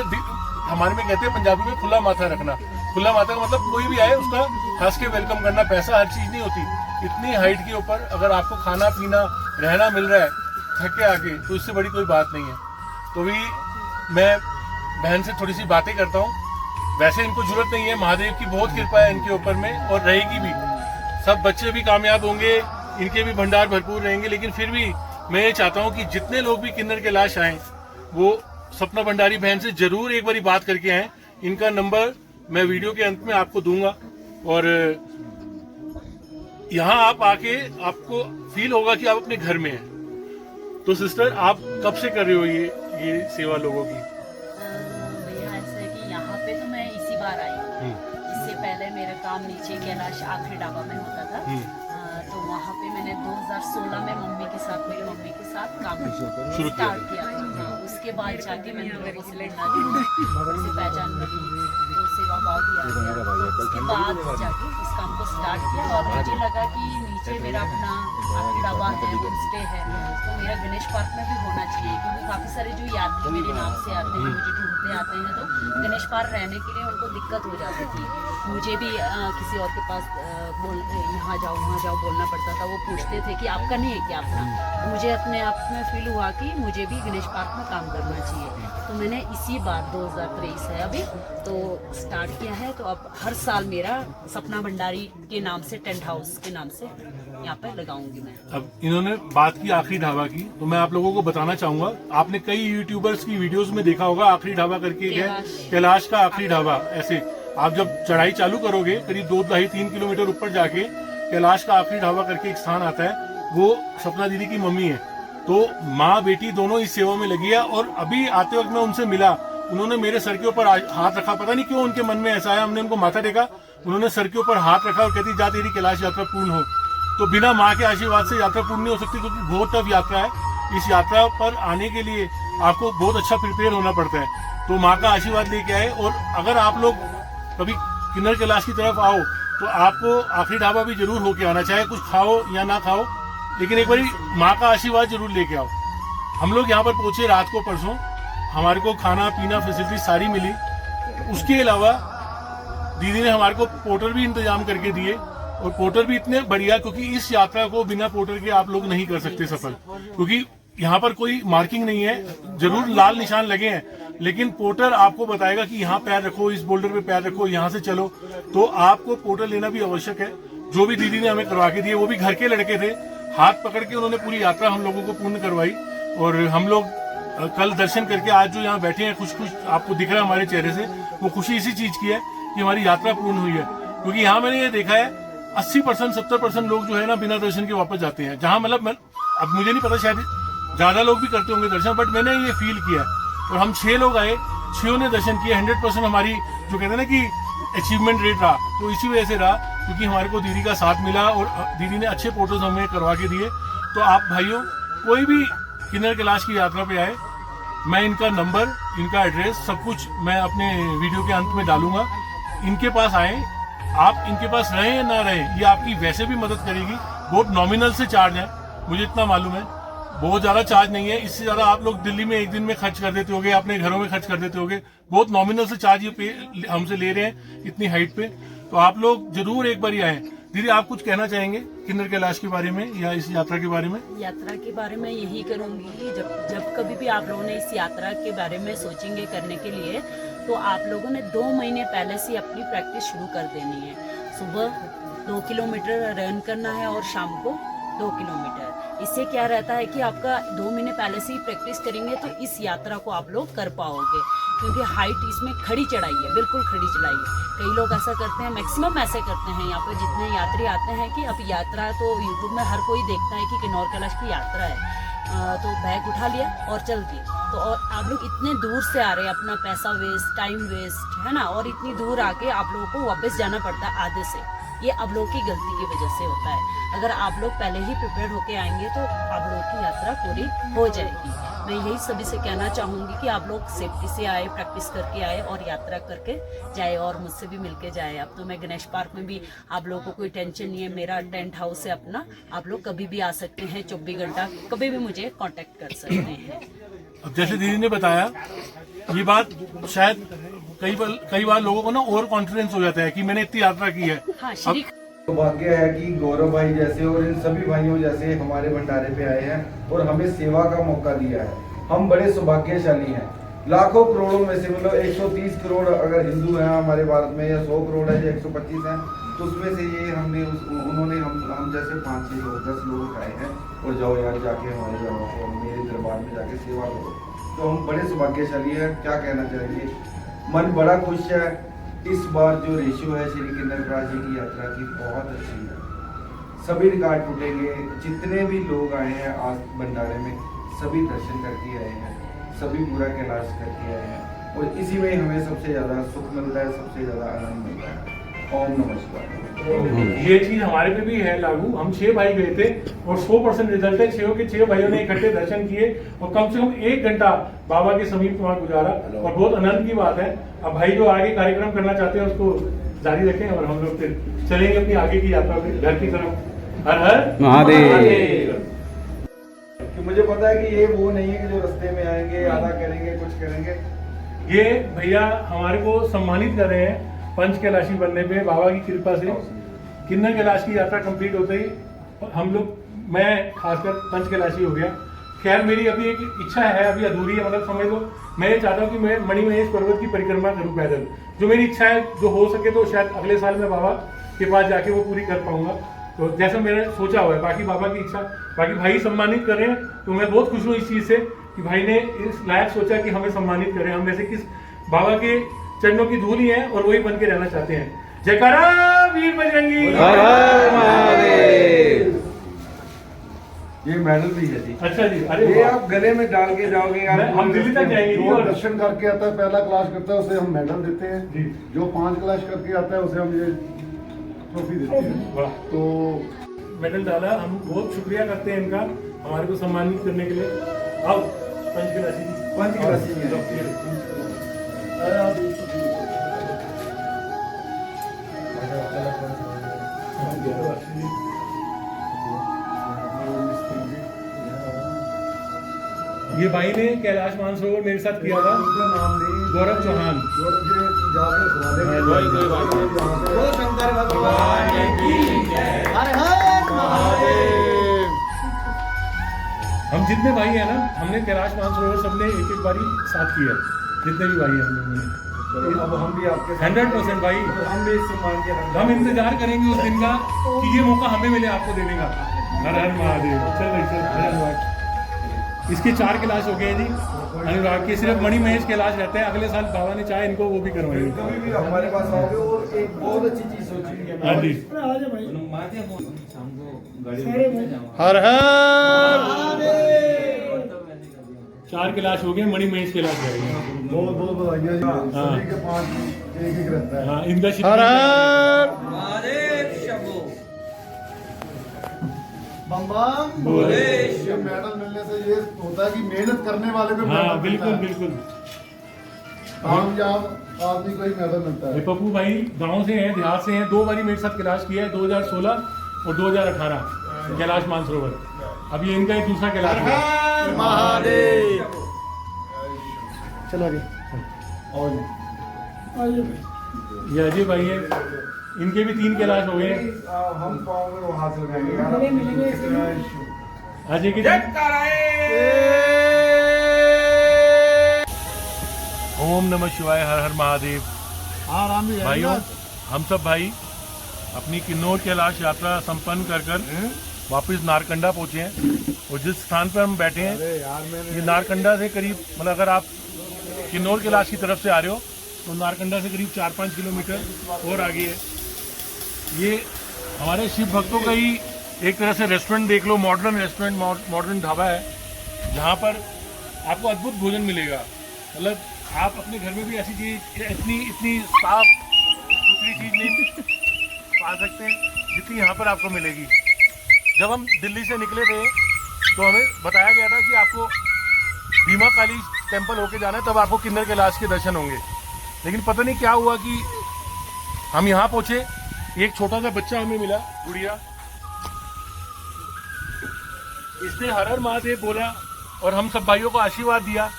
हमारे में कहते हैं पंजाबी में खुला माथा रखना। खुला माथा का मतलब कोई भी आए उसका हंस के वेलकम करना। पैसा हर चीज नहीं होती। इतनी हाइट के ऊपर अगर आपको खाना पीना रहना मिल रहा है थक के आके, तो इससे बड़ी कोई बात नहीं है। तो भी मैं बहन से थोड़ी सी बातें करता हूँ। वैसे इनको जरूरत नहीं है, महादेव की बहुत कृपा है इनके ऊपर में, और रहेगी भी। सब बच्चे भी कामयाब होंगे, इनके भी भंडार भरपूर रहेंगे, लेकिन फिर भी मैं ये चाहता हूँ कि जितने लोग भी किन्नर कैलाश आए वो सपना भंडारी बहन से जरूर एक बारी बात करके आए। इनका नंबर मैं वीडियो के अंत में आपको दूंगा, और यहाँ आप आके आपको फील होगा कि आप अपने घर में हैं। तो सिस्टर, आप कब से कर रहे हो ये सेवा लोगों की? भैया ऐसा है कि यहाँ पे तो मैं इसी बार आई हूँ। इससे पहले मेरा काम नीचे कैलाश आखिरी ढाबा में होता था। तो वहाँ पे मैंने 2016 में मेरी मम्मी के साथ काम शुरू स्टार्ट किया था। हाँ, उसके बाद जाके मैंने लोगों से मिलना जुलना, पहचान बनी, तो सेवा भाव भी आ गया। तो उसके बाद जाके इस काम को स्टार्ट किया, और मुझे लगा कि नीचे मेरा अपना आखिरी ढाबा है, होम स्टे है, तो मेरा गणेश पार्क में भी होना चाहिए, क्योंकि काफी सारे जो यात्री मेरे नाम से आते हैं, मुझे ढूंढते आते हैं, तो गणेश पार्क रहने के लिए उनको दिक्कत हो जाती थी। मुझे भी किसी और के पास यहाँ जाओ वहाँ जाओ बोलना पड़ता था। वो पूछते थे कि आपका नहीं है क्या अपना। तो मुझे अपने आप में फील हुआ कि मुझे भी गणेश पार्क में काम करना चाहिए। तो मैंने इसी बार 2023 है अभी तो स्टार्ट किया है। तो अब हर साल मेरा सपना भंडारी के नाम से, टेंट हाउस के नाम से यहाँ पे लगाऊंगी मैं। अब इन्होंने बात की आखिरी ढाबा की, तो मैं आप लोगों को बताना चाहूंगा, आपने कई यूट्यूबर्स की वीडियोस में देखा होगा आखिरी ढाबा करके है, कैलाश का आखिरी ढाबा। ऐसे आप जब चढ़ाई चालू करोगे करीब 2-2.5-3 किलोमीटर ऊपर जाके कैलाश का आखिरी ढाबा करके एक स्थान आता है, वो सपना दीदी की मम्मी है। तो माँ बेटी दोनों इस सेवा में लगी है। और अभी आते वक्त मैं उनसे मिला, उन्होंने मेरे सर के ऊपर हाथ रखा, पता नहीं क्यों उनके मन में ऐसा है, हमने उनको माथा टेका, उन्होंने सर के ऊपर हाथ रखा और कहती जा तेरी कैलाश यात्रा पूर्ण हो। तो बिना माँ के आशीर्वाद से यात्रा पूर्ण नहीं हो सकती, क्योंकि बहुत टफ यात्रा है। इस यात्रा पर आने के लिए आपको बहुत अच्छा प्रिपेयर होना पड़ता है। तो माँ का आशीर्वाद लेके आए। और अगर आप लोग कभी किन्नर कैलाश की तरफ आओ तो आपको आखिरी ढाबा भी जरूर होके आना, चाहे कुछ खाओ या ना खाओ, लेकिन एक बार माँ का आशीर्वाद जरूर लेके आओ। हम लोग यहाँ पर पहुंचे रात को परसों, हमारे को खाना पीना फैसिलिटी सारी मिली। उसके अलावा दीदी ने हमारे को पोर्टर भी इंतजाम करके दिए, और पोर्टर भी इतने बढ़िया, क्योंकि इस यात्रा को बिना पोर्टर के आप लोग नहीं कर सकते सफल, क्योंकि यहाँ पर कोई मार्किंग नहीं है। जरूर लाल निशान लगे हैं, लेकिन पोर्टर आपको बताएगा कि यहाँ पैर रखो, इस बोल्डर पे पैर रखो, यहाँ से चलो। तो आपको पोर्टर लेना भी आवश्यक है। जो भी दीदी ने हमें करवा के दिए वो भी घर के लड़के थे, हाथ पकड़ के उन्होंने पूरी यात्रा हम लोगों को पूर्ण करवाई। और हम लोग कल दर्शन करके आज जो यहाँ बैठे हैं, खुश खुश आपको दिख रहा है हमारे चेहरे से, वो खुशी इसी चीज की है कि हमारी यात्रा पूर्ण हुई है। क्योंकि यहाँ मैंने ये देखा है 80% 70% लोग जो है ना बिना दर्शन के वापस जाते हैं। जहाँ मतलब अब मुझे नहीं पता, शायद ज्यादा लोग भी करते होंगे दर्शन, बट मैंने ये फील किया। और हम 6 लोग आए, 6 ने दर्शन किए। 100% हमारी जो कहते हैं ना कि अचीवमेंट रेट रहा, तो इसी वजह से रहा क्योंकि हमारे को दीदी का साथ मिला और दीदी ने अच्छे फोटोज हमें करवा के दिए। तो आप भाइयों कोई भी किन्नर कैलाश की यात्रा पे आए, मैं इनका नंबर, इनका एड्रेस सब कुछ मैं अपने वीडियो के अंत में डालूंगा। इनके पास आए, आप इनके पास रहें या ना रहें, ये आपकी वैसे भी मदद करेगी। बहुत नॉमिनल से चार्ज है, मुझे इतना मालूम है, बहुत ज्यादा चार्ज नहीं है। इससे ज्यादा आप लोग दिल्ली में एक दिन में खर्च कर देते होगे, अपने घरों में खर्च कर देते होगे। बहुत नॉमिनल से चार्ज ये हमसे ले रहे हैं इतनी हाइट पे। तो आप लोग जरूर एक बार आए। दीदी आप कुछ कहना चाहेंगे किन्नर कैलाश के बारे में या इस यात्रा के बारे में? यात्रा के बारे में यही करूंगी, जब कभी भी आप लोगों ने इस यात्रा के बारे में सोचेंगे करने के लिए, तो आप लोगों ने 2 महीने पहले से अपनी प्रैक्टिस शुरू कर देनी है। सुबह 2 किलोमीटर रन करना है और शाम को 2 किलोमीटर। इससे क्या रहता है कि आपका 2 महीने पहले से ही प्रैक्टिस करेंगे तो इस यात्रा को आप लोग कर पाओगे, क्योंकि हाइट इसमें खड़ी चढ़ाई है, बिल्कुल खड़ी चढ़ाई है। कई लोग ऐसा करते हैं, मैक्सिमम ऐसे करते हैं यहाँ पर जितने यात्री आते हैं कि अब यात्रा तो यूट्यूब में हर कोई देखता है कि किन्नौर कैलाश की यात्रा है, तो बैग उठा लिया और चल दिए। तो और आप लोग इतने दूर से आ रहे हैं, अपना पैसा वेस्ट, टाइम वेस्ट है ना, और इतनी दूर आके आप लोगों को वापस जाना पड़ता है आधे से। ये आप लोगों की गलती की वजह से होता है। अगर आप लोग पहले ही प्रिपेयर होके आएंगे तो आप लोगों की यात्रा पूरी हो जाएगी। मैं यही सभी से कहना चाहूँगी कि आप लोग सेफ्टी से आए, प्रैक्टिस करके आए और यात्रा करके जाए और मुझसे भी मिलके जाए। अब तो मैं गणेश पार्क में भी, आप लोगों को कोई टेंशन नहीं है, मेरा टेंट हाउस है अपना, आप लोग कभी भी आ सकते हैं, 24 घंटा कभी भी मुझे कांटेक्ट कर सकते हैं। अब जैसे दीदी ने बताया, ये बात शायद कई बार लोगों को ना ओवर कॉन्फिडेंस हो जाता है कि मैंने इतनी यात्रा की है। हाँ, श्री सौभाग्य है कि गौरव भाई जैसे और इन सभी भाइयों जैसे हमारे भंडारे पे आए हैं और हमें सेवा का मौका दिया है। हम बड़े सौभाग्यशाली हैं। लाखों करोड़ों में से मतलब 130 करोड़ अगर हिंदू हैं हमारे भारत में, या 100 करोड़ है या 125 हैं, तो उसमें से ये उन्होंने हम जैसे 5-6 लोग 10 लोग उठाए हैं और जाओ यार जाके हमारे जगहों को मेरे दरबार में जाके सेवा करो। तो हम बड़े सौभाग्यशाली हैं। क्या कहना चाहेंगे, मन बड़ा खुश है। इस बार जो रेशियो है श्री किन्नर कैलाश जी की यात्रा की बहुत अच्छी है। सभी रिकॉर्ड टूटेंगे। जितने भी लोग आए हैं आज भंडारे में, सभी दर्शन करके आए हैं, सभी पूरा कैलाश करके आए हैं, और इसी में हमें सबसे ज़्यादा सुख मिलता है, सबसे ज़्यादा आनंद मिलता है। ओम नमः शिवाय। ये चीज हमारे पे भी है लागू। हम 6 भाई गए थे और 100% रिजल्ट है। 6 के 6 भाइयों ने इकट्ठे दर्शन किए और कम से कम 1 घंटा बाबा के समीप वहाँ गुजारा, और बहुत आनंद की बात है। अब भाई जो आगे कार्यक्रम करना चाहते हैं उसको जारी रखें और हम लोग फिर चलेंगे अपनी आगे की यात्रा पे घर की तरफ। हर हर महादेव। कि मुझे पता है कि ये वो नहीं है कि जो रास्ते में आएंगे आधा करेंगे कुछ करेंगे। ये भैया हमारे को सम्मानित कर रहे हैं पंच कैलाशी बनने पे, बाबा की कृपा से। किन्नर कैलाश की यात्रा कंप्लीट होते ही हम लोग, मैं खासकर पंच कैलाशी हो गया। खैर मेरी अभी एक इच्छा है, अभी अधूरी है, मतलब समझ लो मैं ये चाहता हूँ कि मैं मणिमहेश पर्वत की परिक्रमा करूँ पैदल। जो मेरी इच्छा है, जो हो सके तो शायद अगले साल मैं बाबा के पास जाके वो पूरी कर पाऊंगा। तो जैसा मैंने सोचा हुआ है, बाकी बाबा की इच्छा, बाकी भाई सम्मानित कर रहे हैं, तो मैं बहुत खुश हूँ इस चीज़ से कि भाई ने इस लायक सोचा कि हमें सम्मानित करें। हम वैसे किस बाबा के चरणों की धूल ही है और वही बन के रहना चाहते हैं। जयकारा वीर बजरंगी। ये मेडल भी है जी। अच्छा जी, अरे ये वाह। आप गले में डाल के जाओगे यार। हम दिल्ली तक जाएंगे जी। जो और दर्शन करके आता है, पहला क्लास करता है, उसे हम मेडल देते हैं। जी। जो 5 क्लास करके आता है उसे हम ये ट्रॉफी देते हैं। वाह। तो मेडल डाला, हम बहुत शुक्रिया करते हैं इनका हमारे को सम्मानित करने के लिए। आओ पंचकलाशी जी। पंचकलाशी जी। ये भाई ने कैलाश मानसरोवर मेरे साथ किया था, उनका नाम नहीं, गौरव चौहान। गौरव जी जाके सुना देंगे। कोई बात नहीं। बोलो शंकर भगवान की जय। हर हर महादेव। हम जितने भाई हैं ना, हमने कैलाश मानसरोवर सबने एक एक बारी साथ किया, जितने भी भाई हैं हम लोगों ने। अब हम भी आपके 100% भाई। हम भी इस सम्मान के हम इंतजार करेंगे उस दिन का कि ये मौका हमें मिले आपको देने का। हर हर महादेव। चल भाई चल, धन्यवाद। इसके 4 क्लास हो गए जी अनुराग के, सिर्फ मणि महेश कैलाश रहते हैं। अगले साल बाबा ने चाहे इनको वो भी करवाएंगे। कभी भी हमारे पास आओगे और एक बहुत अच्छी चीज सोची है। हाँ जी। हर हर 4 क्लास हो गए, मणि महेश कैलाश रहेंगे। बहुत बहुत बधाइयाँ जी। सभी के 5 एक रहता है। हाँ, इनका हर हर बम बम बोले। ये मेडल मिलने से ये होता है कि मेहनत करने वाले को हाँ मेडल बिल्कुल मिलता है। बिल्कुल। कामयाब आदमी को ही मेडल मिलता ये है। पप्पू भाई गांव से हैं, देहात से हैं। 2 बारी मेरे साथ कैलाश किया है, 2016 और 2018 कैलाश मानसरोवर। अब ये इनका एक दूसरा कैलाश है। महादेव। चलो आगे। और ये अजय भाई है, इनके भी 3 कैलाश हो गए। हम पाओगे वो हाथ लगाएंगे यार। अजय के ओम नमः शिवाय, हर हर महादेव। भाइयों, हम सब भाई अपनी किन्नौर कैलाश यात्रा संपन्न कर वापस नारकंडा पहुंचे हैं। और जिस स्थान पर हम बैठे हैं ये नारकंडा से करीब, मतलब अगर आप किन्नौर कैलाश की तरफ से आ रहे हो तो नारकंडा से करीब 4-5 किलोमीटर और आगे है। ये हमारे शिव भक्तों का ही एक तरह से रेस्टोरेंट देख लो, मॉडर्न रेस्टोरेंट, मॉडर्न ढाबा है, जहाँ पर आपको अद्भुत भोजन मिलेगा। मतलब आप अपने घर में भी ऐसी चीज इतनी साफ सुथरी चीज नहीं पा सकते जितनी यहाँ पर आपको मिलेगी। जब हम दिल्ली से निकले थे तो हमें बताया गया था कि आपको भीमा काली टेम्पल होके जाना है, तब आपको किन्नर कैलाश के दर्शन होंगे। लेकिन पता नहीं क्या हुआ कि हम यहाँ पहुंचे, एक छोटा सा बच्चा हमें मिला, गुड़िया। इसने हर हर महादेव बोला और हम सब भाइयों को आशीर्वाद दिया।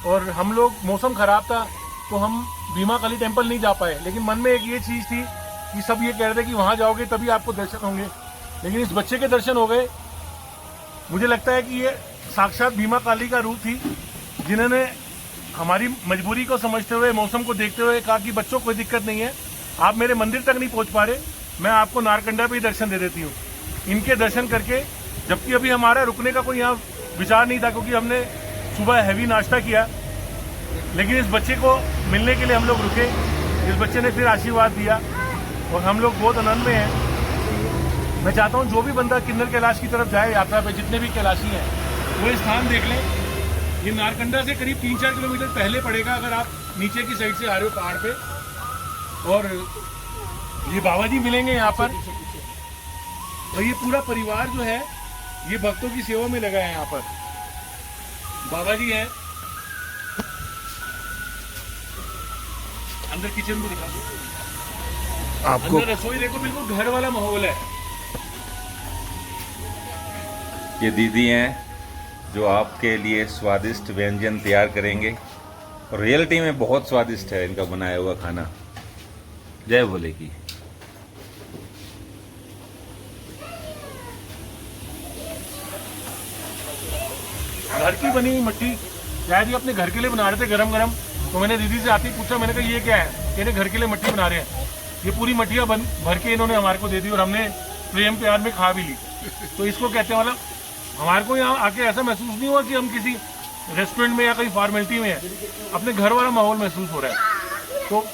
और हम लोग, मौसम खराब था तो हम भीमा काली टेम्पल नहीं जा पाए, लेकिन मन में एक ये चीज़ थी कि सब ये कह रहे थे कि वहाँ जाओगे तभी आपको दर्शन होंगे। लेकिन इस बच्चे के दर्शन हो गए। मुझे लगता है कि ये साक्षात भीमा काली का रूप थी, जिन्होंने हमारी मजबूरी को समझते हुए, मौसम को देखते हुए कहा कि बच्चों कोई दिक्कत नहीं है, आप मेरे मंदिर तक नहीं पहुंच पा रहे, मैं आपको नारकंडा पे ही दर्शन दे देती हूँ। इनके दर्शन करके, जबकि अभी हमारा रुकने का कोई यहाँ विचार नहीं था क्योंकि हमने सुबह हैवी नाश्ता किया, लेकिन इस बच्चे को मिलने के लिए हम लोग रुके। इस बच्चे ने फिर आशीर्वाद दिया और हम लोग बहुत आनंद में हैं। मैं चाहता हूँ जो भी बंदा किन्नर कैलाश की तरफ जाए यात्रा पे, जितने भी कैलाशी हैं, वो स्थान देख लें। ये नारकंडा से करीब 3-4 किलोमीटर पहले पड़ेगा अगर आप नीचे की साइड से आ रहे हो पहाड़ पे। और ये बाबा जी मिलेंगे यहाँ पर, और ये पूरा परिवार जो है ये भक्तों की सेवा में लगा है। यहाँ पर बाबा जी हैं, अंदर किचन में दिखा दो आपको, अंदर रसोई देखो, बिल्कुल घर वाला माहौल है। ये दीदी हैं जो आपके लिए स्वादिष्ट व्यंजन तैयार करेंगे और रियलिटी में बहुत स्वादिष्ट है इनका बनाया हुआ खाना। जय भोले की। घर की बनी हुई मट्टी शायद ये अपने घर के लिए बना रहे थे गरम गरम। तो मैंने दीदी से आते ही पूछा, मैंने कहा ये क्या है? कहने घर के लिए मट्टी बना रहे हैं। ये पूरी मट्टियाँ भर के इन्होंने हमारे को दे दी और हमने प्रेम प्यार में खा भी ली। तो इसको कहते हैं, मतलब हमारे को यहाँ आके ऐसा महसूस नहीं हुआ कि हम किसी रेस्टोरेंट में या कहीं फॉर्मेलिटी में है, अपने घर वाला माहौल महसूस हो रहा है। तो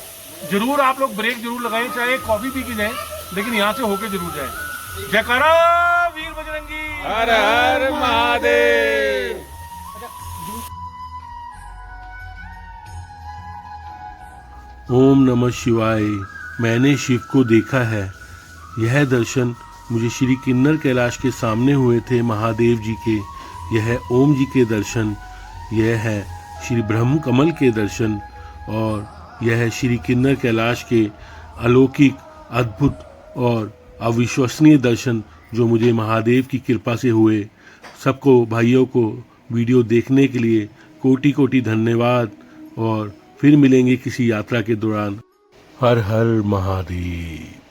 जरूर आप लोग ब्रेक जरूर लगाएं, चाहे कॉफी पी के जाएं, लेकिन यहाँ से होके जरूर जाएं। जयकारा वीर बजरंगी। हर हर महादेव। ओम नमः शिवाय। मैंने शिव को देखा है। यह दर्शन मुझे श्री किन्नर कैलाश के सामने हुए थे महादेव जी के। यह ओम जी के दर्शन, यह है श्री ब्रह्म कमल के दर्शन, और यह है श्री किन्नर कैलाश के अलौकिक, अद्भुत और अविश्वसनीय दर्शन जो मुझे महादेव की कृपा से हुए। सबको, भाइयों को वीडियो देखने के लिए कोटि कोटि धन्यवाद, और फिर मिलेंगे किसी यात्रा के दौरान। हर हर महादेव।